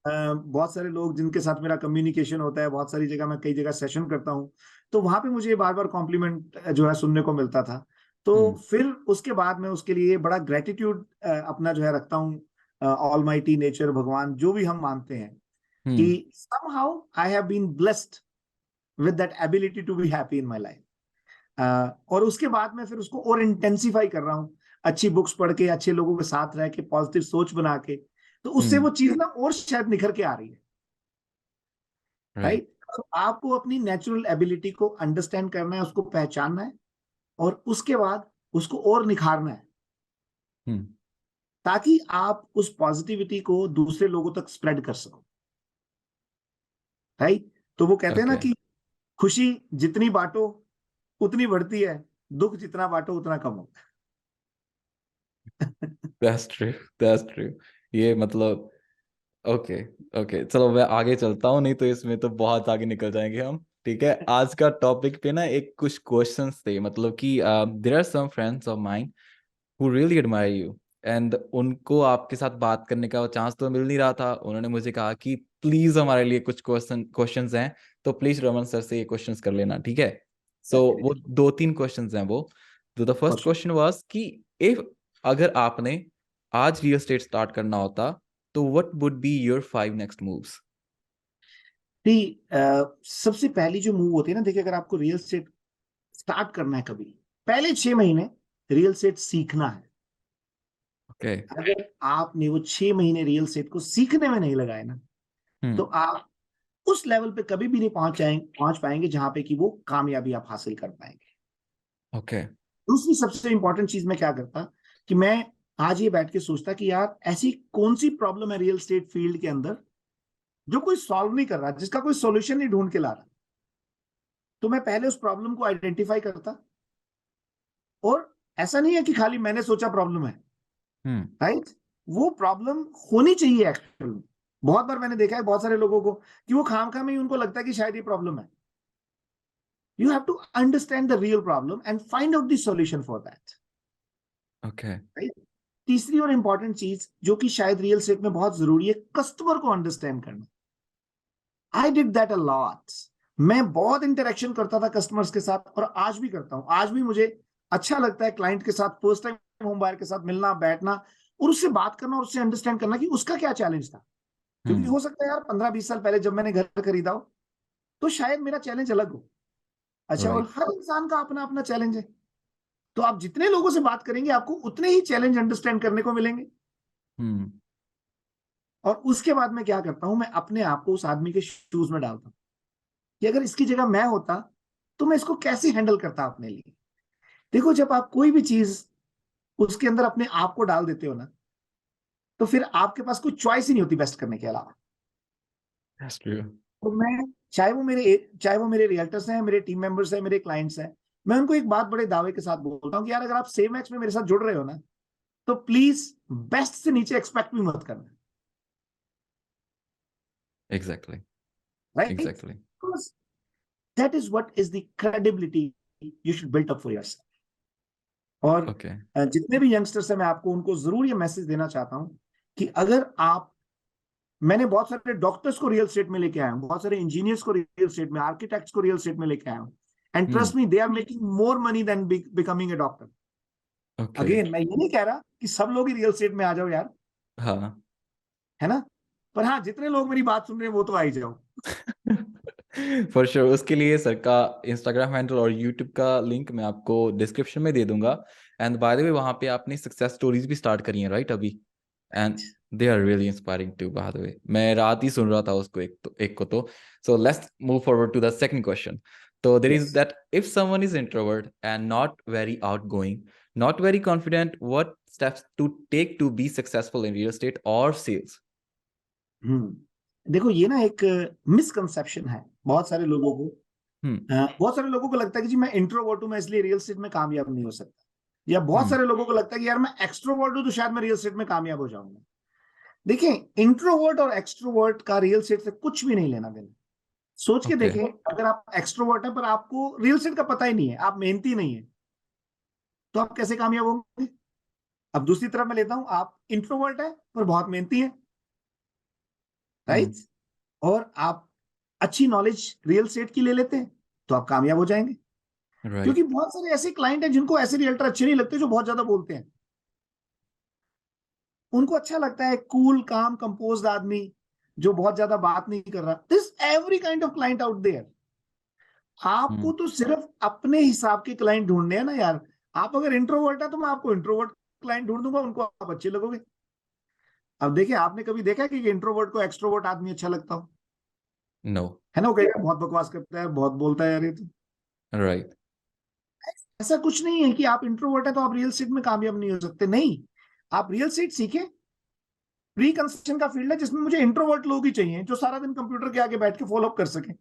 बहुत सारे लोग जिनके साथ मेरा कम्युनिकेशन होता है, बहुत सारी जगह मैं कई जगह सेशन करता हूँ, तो वहां पे मुझे बार बार कॉम्प्लीमेंट जो है सुनने को मिलता था। तो फिर उसके बाद मैं उसके लिए बड़ा ग्रेटिट्यूड अपना जो है रखता हूँ, ऑलमाइटी नेचर, भगवान जो भी हम मानते हैं, कि somehow I have been blessed with that ability to be happy in my life। और उसके बाद मैं फिर उसको और इंटेंसिफाई कर रहा हूँ, अच्छी बुक्स पढ़ के, अच्छे लोगों के साथ रह के, पॉजिटिव सोच बना के। तो उससे वो चीज ना और शायद निखर के आ रही है, राइट। राइट। तो आपको अपनी नेचुरल एबिलिटी को अंडरस्टैंड करना है, उसको पहचानना है, और उसके बाद उसको और निखारना है, ताकि आप उस पॉजिटिविटी को दूसरे लोगों तक स्प्रेड कर सको, राइट। तो वो कहते हैं ना ओके। कि खुशी जितनी बांटो उतनी बढ़ती है, दुख जितना बांटो उतना कम होता है। That's true, that's true. ये मतलब ओके, ओके, चलो मैं आगे चलता हूँ, नहीं तो इसमें तो बहुत आगे निकल जाएंगे हम। ठीक है, आज का टॉपिक पे ना एक कुछ क्वेश्चंस थे, मतलब कि there are some friends of mine who really admire you, एंड उनको आपके साथ बात करने का चांस तो मिल नहीं रहा था। उन्होंने मुझे कहा कि प्लीज हमारे लिए कुछ क्वेश्चंस हैं, तो प्लीज रमन सर से ये क्वेश्चंस कर लेना, ठीक है। सो वो 2-3 क्वेश्चंस हैं वो। तो द फर्स्ट क्वेश्चन वाज कि इफ अगर आपने आज रियल एस्टेट स्टार्ट करना होता, तो what would be your 5 next moves? सबसे पहली जो मूव होती है ना, देखिए अगर आपको रियल एस्टेट स्टार्ट करना है कभी, पहले 6 महीने रियल एस्टेट सीखना है। ओके। अगर आपने वो 6 महीने रियल एस्टेट को सीखने में नहीं लगाए ना, तो आप उस लेवल पे कभी भी नहीं पहुंच पाएंगे जहां पे कि वो कामयाबी आप हासिल कर पाएंगे। ओके। दूसरी सबसे इंपॉर्टेंट चीज मैं क्या करता कि मैं आज ये बैठ के सोचता कि यार ऐसी कौन सी प्रॉब्लम है रियल एस्टेट फील्ड के अंदर जो कोई सॉल्व नहीं कर रहा, जिसका कोई सॉल्यूशन नहीं ढूंढ के ला रहा। तो मैं पहले उस प्रॉब्लम को आइडेंटिफाई करता, और ऐसा नहीं है कि खाली मैंने सोचा प्रॉब्लम है, राइट, वो प्रॉब्लम होनी चाहिए एक्चुअल में। बहुत बार मैंने देखा है बहुत सारे लोगों को कि वो खामखा में ही उनको लगता है कि शायद ये प्रॉब्लम है। You have to understand the real problem and find out the solution for that, okay. Right. तीसरी और इंपॉर्टेंट चीज जो कि शायद रियल एस्टेट में बहुत जरूरी है, कस्टमर को अंडरस्टैंड करना। I did that a lot. मैं बहुत इंटरेक्शन करता था कस्टमर्स के साथ, और आज भी करता हूं। आज भी मुझे अच्छा लगता है क्लाइंट के साथ, फर्स्ट टाइम होम बायर के साथ मिलना, बैठना और उससे बात करना और उससे अंडरस्टैंड करना कि उसका क्या चैलेंज था। क्योंकि हो सकता है यार 15-20 साल पहले जब मैंने घर खरीदा हो तो शायद मेरा चैलेंज अलग हो। अच्छा, और राइट। हर इंसान का अपना अपना चैलेंज है। तो आप जितने लोगों से बात करेंगे आपको उतने ही चैलेंज अंडरस्टैंड करने को मिलेंगे। और उसके बाद मैं क्या करता हूं, मैं अपने आप को उस आदमी के शूज में डालता हूं कि अगर इसकी जगह मैं होता तो मैं इसको कैसे हैंडल करता अपने लिए। देखो, जब आप कोई भी चीज उसके अंदर अपने आप को डाल देते हो ना, तो फिर आपके पास कोई चॉइस ही नहीं होती बेस्ट करने के अलावा। That's true. तो मैं, चाहे वो मेरे रियल्टर्स हैं, मेरे टीम मेंबर्स हैं, मेरे क्लाइंट्स हैं, मैं उनको एक बात बड़े दावे के साथ बोलता हूँ कि यार अगर आप सेम मैच में मेरे साथ जुड़ रहे हो ना, तो प्लीज बेस्ट से नीचे एक्सपेक्ट भी मत करना, exactly, right. Exactly. Because that is what is the credibility you should build up for yourself. और ओके। जितने भी यंगस्टर्स हैं, मैं आपको उनको जरूर ये मैसेज देना चाहता हूं कि अगर आप, मैंने बहुत सारे डॉक्टर्स को रियल स्टेट में लेके आया हूं, बहुत सारे इंजीनियर्स को रियल स्टेट में, आर्किटेक्ट्स को रियल स्टेट में लेके आया हूं, and trust me, they are making more money than becoming a doctor. Okay. Again, मैं ये नहीं कह रहा कि सब लोग ही रियल स्टेट में आ जाओ यार, हाँ। है ना, पर हाँ, जितने लोग मेरी बात सुन रहे हैं वो तो आ ही जाओ। For sure. उसके लिए सर का इंस्टाग्राम हैंडल और यूट्यूब का लिंक मैं आपको डिस्क्रिप्शन में दे दूंगा। एंड बाय द वे, वहाँ पे आपने सक्सेस स्टोरीज भी स्टार्ट करी हैं राइट अभी, and they are really inspiring too. By the way, मैं रात ही सुन रहा था उसको, एक को तो। So let's move forward to the second question. तो there is Yes. That if someone is introvert and not very outgoing, not very confident, what steps to take to be successful in real estate और sales? देखो, ये ना एक misconception है बहुत सारे लोगों को। बहुत सारे लोगों को लगता है कि जी मैं इंट्रोवर्ट हूं, मैं इसलिए रियल एस्टेट में कामयाब नहीं हो सकता। या बहुत सारे लोगों को लगता है कि यार मैं एक्सट्रोवर्ट हूं तो शायद मैं रियल एस्टेट में कामयाब हो जाऊंगा। देखिए, इंट्रोवर्ट और एक्सट्रोवर्ट का रियल एस्टेट से कुछ भी नहीं लेना देना। सोच के ओके। देखें, अगर आप एक्सट्रोवर्ट हैं पर आपको रियल एस्टेट का पता ही नहीं है, आप मेहनती नहीं है, तो आप कैसे कामयाब होंगे। अब दूसरी तरफ मैं लेता हूं, आप इंट्रोवर्ट है पर बहुत मेहनती है, राइट, और आप अच्छी नॉलेज रियल एस्टेट की ले लेते हैं, तो आप कामयाब हो जाएंगे। क्योंकि राइट। बहुत सारे ऐसे क्लाइंट हैं जिनको ऐसे रियल्टर अच्छे नहीं लगते जो बहुत ज्यादा बोलते हैं। उनको अच्छा लगता है कूल काम कंपोज्ड आदमी जो बहुत ज्यादा बात नहीं कर रहा। This every kind of client out there. आपको तो सिर्फ अपने हिसाब के क्लाइंट ढूंढने हैं ना यार। आप अगर इंट्रोवर्ट है तो मैं आपको इंट्रोवर्ट क्लाइंट ढूंढ दूंगा, उनको आप अच्छे लगोगे। अब देखिए, आपने कभी देखा है कि इंट्रोवर्ट को एक्सट्रोवर्ट आदमी अच्छा लगता हो? नो। है ना, वो कहेगा बहुत बकवास करता है, बहुत बोलता है यार ये तो। राइट। ऐसा कुछ नहीं है कि आप इंट्रोवर्ट है तो आप रियल एस्टेट में कामयाब नहीं हो सकते, नहीं। आप रियल एस्टेट सीखें। प्री कंस्ट्रक्शन का फील्ड है जिसमें मुझे इंट्रोवर्ट लोग ही चाहिए जो सारा दिन कंप्यूटर के आगे बैठ के फॉलो अप कर सके।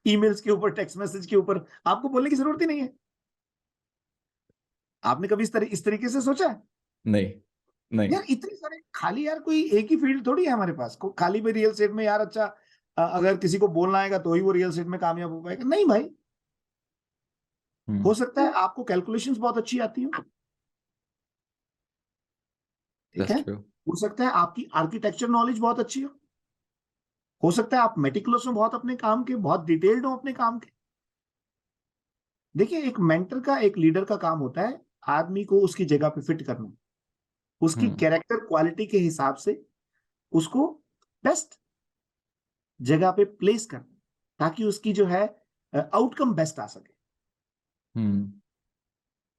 ईमेल्स के ऊपर, टेक्स्ट मैसेज के ऊपर, आपको बोलने की जरूरत ही नहीं है। आपने कभी इस तरीके से सोचा है? नहीं, नहीं। यार इतने सारे खाली, यार कोई एक ही फील्ड थोड़ी है हमारे पास खाली भी रियल एस्टेट में। यार अच्छा, अगर किसी को बोलना आएगा तो ही वो रियल एस्टेट में कामयाब हो पाएगा? नहीं भाई। हो सकता है आपको कैलकुलेशंस बहुत अच्छी आती हो, ठीक है? That's true. हो सकता है आपकी आर्किटेक्चर नॉलेज बहुत अच्छी हो सकता है आप मेटिकुलस हो बहुत अपने काम के, बहुत डिटेल्ड हो अपने काम के। देखिए, एक मेंटर का, एक लीडर का काम होता है आदमी को उसकी जगह पे फिट करना, उसकी कैरेक्टर क्वालिटी के हिसाब से उसको बेस्ट जगह पे प्लेस करना, ताकि उसकी जो है आउटकम बेस्ट आ सके,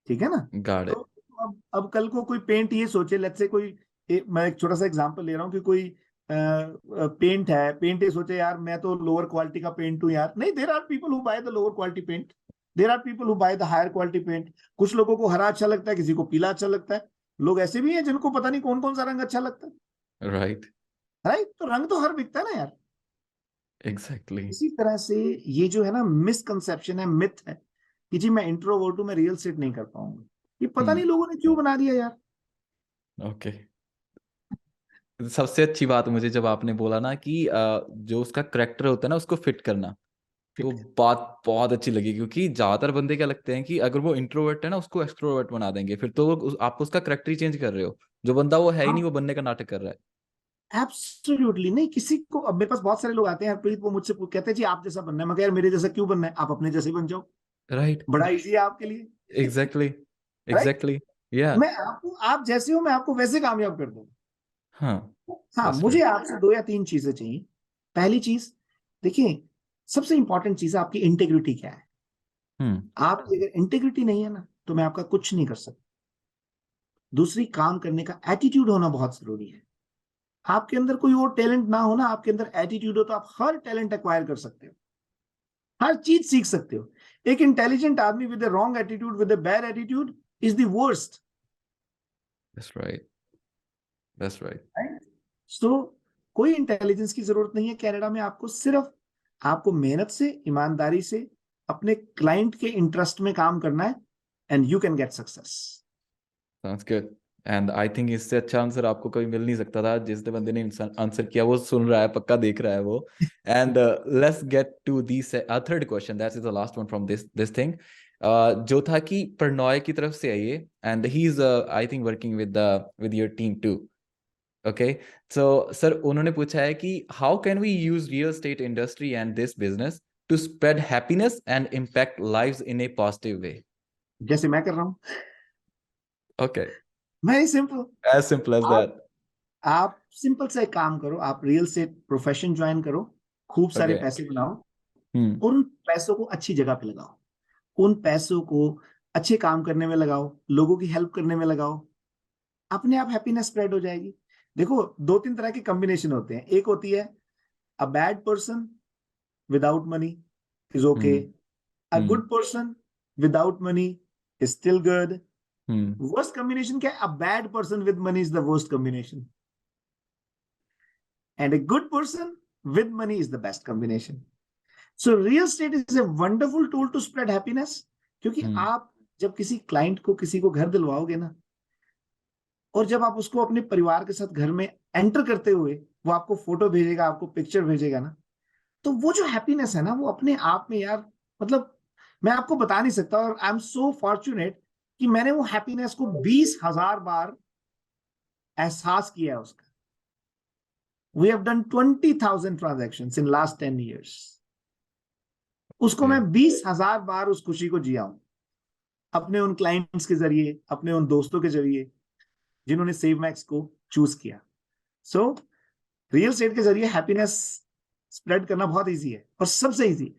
ठीक है ना? Got it. तो अब कल को कोई पेंट ये सोचे, लेट्स से कोई मैं एक छोटा सा एग्जांपल ले रहा हूँ कि कोई पेंट है, पेंट ये सोचे यार मैं तो लोअर क्वालिटी का पेंट हूँ यार। नहीं, there are people who buy the lower quality paint, there are people who buy the higher quality paint. कुछ लोगों को हरा अच्छा लगता है, किसी को पीला अच्छा लगता है। लोग ऐसे भी हैं जिनको पता नहीं कौन कौन सा रंग अच्छा लगता है, Right. राइट? तो रंग तो हर बिकता है ना यार। Exactly. इसी तरह से ये जो है ना मिसकंसेप्शन है, मिथ है कि जी मैं इंट्रोवर्ट हूं, मैं रियल एस्टेट नहीं कर पाऊंगा। ये पता नहीं लोगों ने क्यों बना दिया यार। Okay. सबसे अच्छी बात मुझे जब आपने बोला ना कि जो उसका करेक्टर होता है ना उसको फिट करना, तो बात बहुत अच्छी लगी, क्योंकि ज्यादातर बंदे क्या लगते हैं कि अगर वो इंट्रोवर्ट है ना उसको एक्सट्रोवर्ट बना देंगे, फिर तो आप उसका करेक्टर ही चेंज कर रहे हो। जो बंदा वो है ही नहीं, वो बनने का नाटक कर रहा है। एब्सोल्युटली नहीं। किसी को, अब मेरे पास बहुत सारे लोग आते हैं प्रीत, वो मुझसे कहते हैं जी आप जैसा बनना है। मैं कह यार मेरे जैसा क्यों बनना है, आप अपने जैसे बन जाओ, राइट। बड़ा इजी है आपके लिए। Exactly, right? एग्जैक्टली। या मैं आपको, आप जैसे हो मैं आपको वैसे कामयाब कर दूंगा। हाँ, हाँ, that's मुझे right. आपसे 2 या 3 चीजें चाहिए। पहली चीज, देखिए सबसे इंपॉर्टेंट चीज है आपकी इंटेग्रिटी क्या है। आपकी अगर इंटेग्रिटी नहीं है ना तो मैं आपका कुछ नहीं कर सकता। दूसरी, काम करने का एटीट्यूड होना बहुत जरूरी है। आपके अंदर कोई और टैलेंट ना हो ना, आपके अंदर एटीट्यूड हो तो आप हर टैलेंट एक्वायर कर सकते हो, हर चीज सीख सकते हो। एक इंटेलिजेंट आदमी with wrong attitude, with bad attitude is the worst. That's right. That's right. सो कोई इंटेलिजेंस की जरूरत नहीं है कनाडा में। आपको सिर्फ आपको मेहनत से, ईमानदारी से अपने क्लाइंट के इंटरेस्ट में काम करना है, and you can get success. Sounds good. And I think इससे अच्छा आंसर आपको कभी मिल नहीं सकता था। जिस बंदे ने आंसर किया वो सुन रहा है, पक्का देख रहा है वो। And let's get to the third question, that is the last one from this thing. जो था कि प्रणॉय की तरफ से आई है, and he is I think working with your team too. Okay, so sir उन्होंने पूछा है कि how can we use real estate industry and this business to spread happiness and impact lives in a positive way. जैसे मैं कर रहा हूं। Okay, very simple. As simple as that. आप सिंपल से एक काम करो, आप रियल से प्रोफेशन ज्वाइन करो, खूब सारे ओके। पैसे बनाओ, और उन पैसों को अच्छी जगह पे लगाओ। उन पैसों को अच्छे काम करने में लगाओ, लोगों की हेल्प करने में लगाओ, अपने आप हैप्पीनेस स्प्रेड हो जाएगी। देखो, 2-3 तरह के कॉम्बिनेशन होते हैं। एक होती है a bad person without money is okay, a good person without money is still good. Worst combination क्या है? A bad person with money is the worst combination, and a good person with money is the best combination. So real estate is a wonderful tool to spread happiness, क्योंकि आप जब किसी client को, किसी को घर दिलवाओगे ना, और जब आप उसको अपने परिवार के साथ घर में एंटर करते हुए वो आपको फोटो भेजेगा, आपको पिक्चर भेजेगा ना, तो वो जो हैप्पीनेस है ना, वो अपने आप में यार, मतलब मैं आपको बता नहीं सकता। और आई एम सो फॉर्चुनेट कि मैंने वो हैप्पीनेस को 20,000 बार एहसास किया है उसका। We have done 20,000 transactions in last 10 years. उसको मैं 20,000 बार उस खुशी को जिया हूं, अपने उन क्लाइंट्स के जरिए, अपने उन दोस्तों के जरिए जिन्होंने सेव मैक्स को चूज किया। सो रियल एस्टेट के जरिए हैप्पीनेस स्प्रेड करना बहुत इजी है, और सबसे इजी।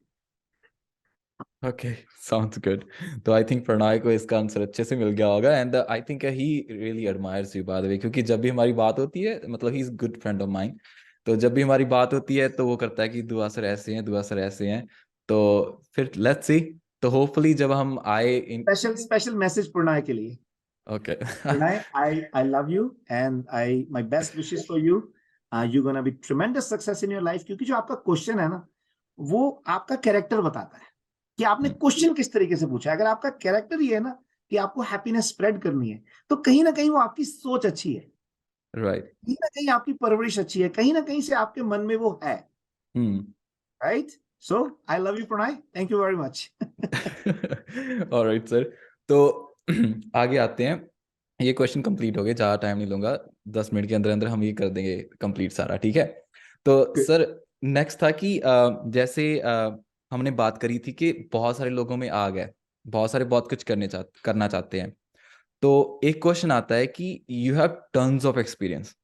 Okay, sounds good. तो आई थिंक प्रणय को इसका आंसर अच्छे से मिल गया होगा, and I think he really admires you bye the वे, क्योंकि जब भी हमारी बात होती है, मतलब he is good friend of mine, तो जब भी हमारी बात होती है तो वो करता है कि दुआ सर ऐसे हैं, दुआ सर ऐसे हैं। तो फिर लेट्स सी, तो होपफुली जब हम आए इन। स्पेशल मैसेज प्रणय के लिए। Okay. Pranay, I love you and my best wishes for you. You're gonna be tremendous success in your life, क्योंकि जो आपका क्वेश्चन है ना, वो आपका कैरेक्टर बताता है कि आपने क्वेश्चन किस तरीके से पूछा है। अगर आपका कैरेक्टर ही है ना कि आपको हैप्पीनेस स्प्रेड करनी है, तो कहीं ना कहीं वो आपकी सोच अच्छी है, राइट। कहीं ना कहीं आपकी परवरिश अच्छी है, कहीं ना कहीं से आपके मन में वो है। Hmm. Right. So I love you Pranay, thank you very much. Alright sir, तो आगे आते हैं। ये क्वेश्चन कंप्लीट हो गए, ज़्यादा टाइम नहीं लूंगा, 10 मिनट के अंदर अंदर हम ये कर देंगे कंप्लीट सारा, ठीक है। तो सर नेक्स्ट था कि जैसे हमने बात करी थी कि बहुत सारे लोगों में आ गए, बहुत सारे बहुत कुछ करना चाहते हैं। तो एक क्वेश्चन आता है कि you have tons of experience,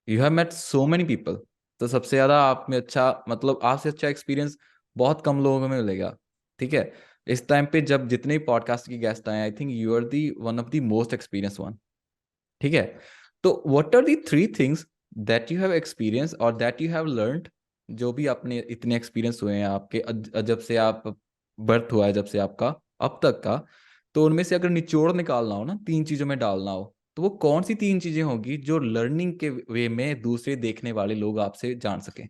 you have met so many people, तो सबसे ज्यादा आप में अच्छा, मतलब आपसे अच्छा एक्सपीरियंस बहुत कम लोगों में मिलेगा, ठीक है। इस टाइम पे जब जितने पॉडकास्ट की गेस्ट आए, I think you are the one of the most experience one, ठीक है। तो what are the 3 things that you have experience और दैट यू हैव लर्नड, जो भी आपने इतने एक्सपीरियंस हुए हैं आपके जब से आप बर्थ हुआ है, जब से आपका अब तक का, तो उनमें से अगर निचोड़ निकालना हो ना, 3 चीजों में डालना हो, तो वो कौन सी 3 चीजें होगी जो लर्निंग के वे में दूसरे देखने वाले लोग आपसे जान सकें?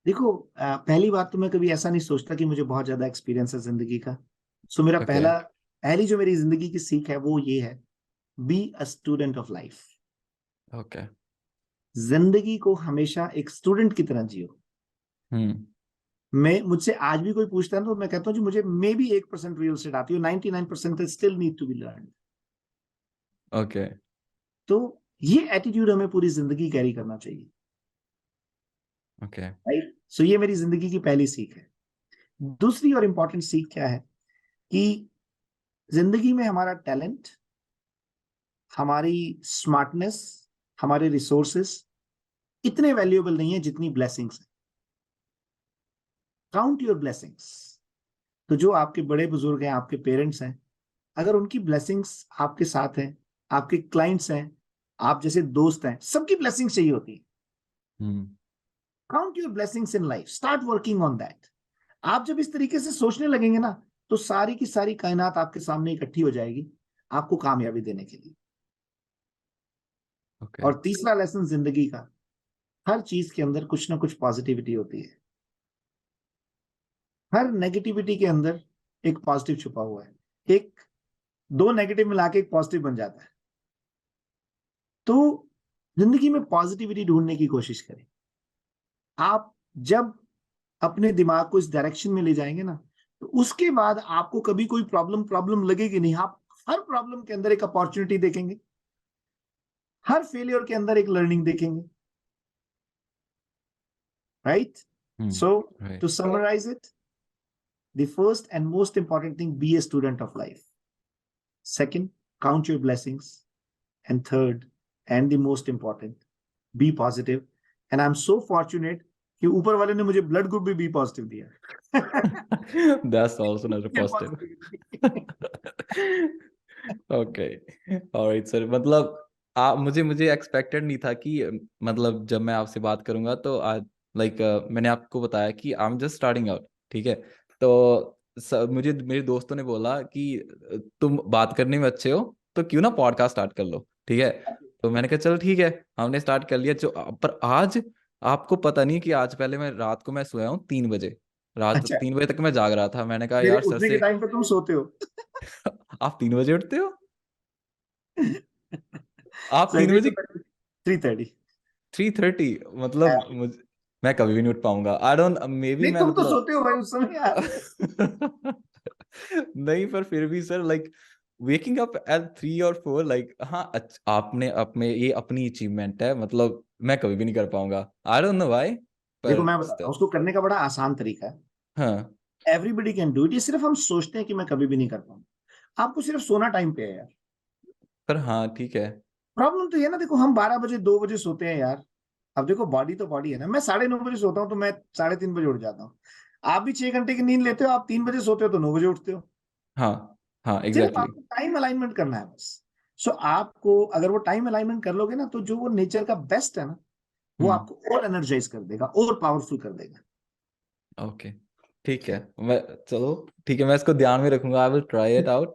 देखो, पहली बात तो मैं कभी ऐसा नहीं सोचता कि मुझे बहुत ज्यादा एक्सपीरियंस है जिंदगी का। सो मेरा ओके। पहली जो मेरी जिंदगी की सीख है वो ये है, be a student of life. Okay. जिंदगी को हमेशा एक स्टूडेंट की तरह जियो। हम्म। मैं मुझसे आज भी कोई पूछता है तो मैं कहता हूँ जी मुझे मे बी 1% रियल एस्टेट आती है, 99% still need to be learn. Okay. तो ये एटीट्यूड हमें पूरी जिंदगी कैरी करना चाहिए। ओके। राइट। सो ये मेरी जिंदगी की पहली सीख है। दूसरी और इंपॉर्टेंट सीख क्या है कि जिंदगी में हमारा टैलेंट, हमारी स्मार्टनेस, हमारे रिसोर्सेस इतने वैल्यूएबल नहीं है जितनी ब्लेसिंग्स है। Count your blessings. तो जो आपके बड़े बुजुर्ग हैं, आपके पेरेंट्स हैं, अगर उनकी ब्लेसिंग्स आपके साथ हैं, आपके क्लाइंट्स हैं, आप जैसे दोस्त हैं, सबकी ब्लेसिंग्स चाहिए होती है। Hmm. Count your blessings in life, start working on that. आप जब इस तरीके से सोचने लगेंगे ना, तो सारी की सारी कायनात आपके सामने इकट्ठी हो जाएगी आपको कामयाबी देने के लिए। ओके। और तीसरा लेसन जिंदगी का, हर चीज के अंदर कुछ ना कुछ पॉजिटिविटी होती है। हर नेगेटिविटी के अंदर एक पॉजिटिव छुपा हुआ है। एक दो नेगेटिव मिला के एक पॉजिटिव बन जाता है। तो जिंदगी में पॉजिटिविटी ढूंढने की कोशिश करें। आप जब अपने दिमाग को इस डायरेक्शन में ले जाएंगे ना, तो उसके बाद आपको कभी कोई प्रॉब्लम प्रॉब्लम लगेगी नहीं। आप हर प्रॉब्लम के अंदर एक अपॉर्चुनिटी देखेंगे, हर फेलियर के अंदर एक लर्निंग देखेंगे। Right. So right. To summarise it, the first and most important thing, be a student of life. Second, count your blessings. And third, and the most important, be positive. And I'm so fortunate कि ऊपर वाले ने मुझे blood group भी B positive दिया। That's also another positive. Okay. Alright sir, मतलब आप मुझे मुझे एक्सपेक्टेड नहीं था कि मतलब जब मैं आपसे बात करूंगा तो आज लाइक मैंने आपको बताया कि I am just starting out, ठीक है। तो मुझे मेरे दोस्तों ने बोला कि तुम बात करने में अच्छे हो, तो क्यों ना पॉडकास्ट स्टार्ट कर लो, ठीक है। तो मैंने कहा चलो ठीक है, हमने स्टार्ट कर लिया। जो पर आज आपको पता नहीं कि आज पहले मैं रात को मैं सोया हूँ 3 बजे, रात अच्छा, 3 बजे तक मैं जाग रहा था। मैंने कहा मेरे यार सर उठने के से टाइम पे तुम सोते हो। आप 3 बजे उठते हो? आप तीन संडे बजे को 3:30। 3:30? मतलब मैं कभी भी नहीं उठ पाऊंगा, आई डोंट, मे बी नहीं, मैं तुम तो मतलब सोते हो भाई उस समय यार। नहीं, पर फिर भी sir like waking up at 3 और 4, लाइक हाँ आपने अपने ये अपनी अचीवमेंट है, मतलब मैं कभी भी नहीं कर पाऊंगा, आई डोंट नो व्हाई, देखो, पर मैं बताता हूँ, उसको करने का बड़ा आसान तरीका है। हाँ। Everybody can do it. ये सिर्फ हम सोचते हैं कि मैं कभी भी नहीं कर पाऊंगा। आपको सिर्फ सोना टाइम पे है यार। पर हाँ ठीक है। प्रॉब्लम तो ये ना, देखो हम 12 बजे 2 बजे सोते हैं यार। अब देखो, बॉडी तो बॉडी है ना। मैं 9:30 बजे सोता हूँ तो मैं 3:30 बजे उठ जाता हूँ। आप भी 6 घंटे की नींद लेते हो, आप 3 बजे सोते हो तो 9 बजे उठते हो। हाँ। हाँ सिर्फ एग्जैक्टली। आपको टाइम अलाइनमेंट करना है बस। सो आपको अगर वो टाइम अलाइनमेंट कर लोगे ना, तो जो वो नेचर का बेस्ट है ना, वो हम्म। आपको और एनर्जाइज कर देगा और पावरफुल कर देगा। ओके। ठीक है, मैं चलो ठीक है, मैं इसको ध्यान में रखूंगा, I will try it out.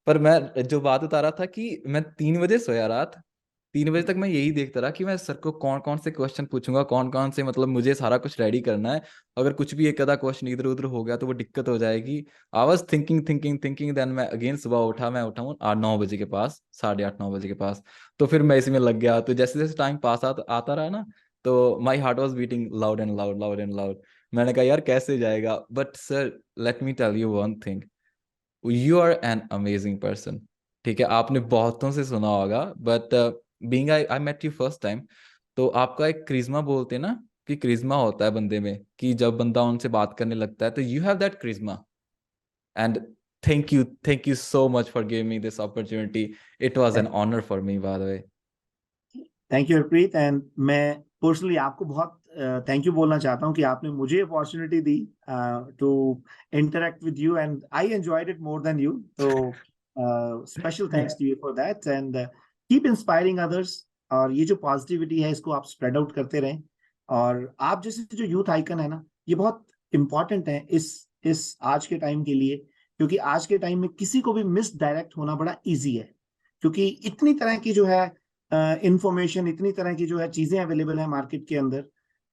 पर मैं जो बात बता रहा था कि मैं 3 बजे सोया रात, 3 बजे तक मैं यही देखता रहा कि मैं सर को कौन कौन से क्वेश्चन पूछूंगा, कौन कौन से, मतलब मुझे सारा कुछ रेडी करना है। अगर कुछ भी एक आधा क्वेश्चन इधर उधर हो गया तो वो दिक्कत हो जाएगी। I was thinking thinking thinking, then मैं अगेन सुबह उठा, मैं उठा हूँ 8-9 बजे के पास, 8:30-9 बजे के पास। तो फिर मैं इसी में लग गया। तो जैसे जैसे टाइम पास आता रहा ना, तो my heart was beating loud and loud, loud and loud. मैंने कहा यार कैसे जाएगा, but sir let me tell you one thing, you are an amazing person. ठीक है, आपने बहुतों से सुना होगा, but being I met you first time, तो आपका एक क्रिज्मा बोलते हैं ना, कि क्रिज्मा होता है बंदे में, कि जब बंदा उनसे बात करने लगता है तो you have that charisma. And thank you so much for giving me this opportunity. It was an honour for me by the way. Thank you Harpreet. And मैं पर्सनली आपको बहुत थैंक यू बोलना चाहता हूँ कि आपने मुझे अपॉर्चुनिटी दी to interact with you, and I enjoyed it more than you. तो special thanks to you for that, and keep inspiring others. और ये जो पॉजिटिविटी है इसको आप स्प्रेड आउट करते रहें। और आप जैसे जो यूथ आइकन है ना, ये बहुत इंपॉर्टेंट है इस आज के टाइम के लिए, क्योंकि आज के टाइम में किसी को भी मिस डायरेक्ट होना बड़ा इजी है, क्योंकि इतनी तरह की जो है इंफॉर्मेशन, इतनी तरह की जो है चीजें अवेलेबल है मार्केट के अंदर।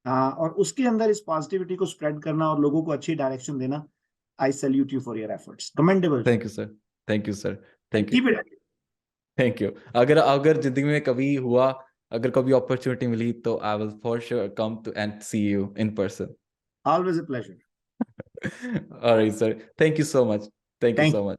और उसके अंदर इस पॉजिटिविटी को स्प्रेड करना और लोगों को अच्छी डायरेक्शन देना, आई salute you for your efforts, commendable. Thank you sir, thank you sir, thank you, keep it. Thank you. अगर अगर जिंदगी में कभी हुआ, अगर कभी अपॉर्चुनिटी मिली, तो I will for sure come to and see you in person. Always a pleasure. All right, sir. Thank you so much. Thank you thank so you. much.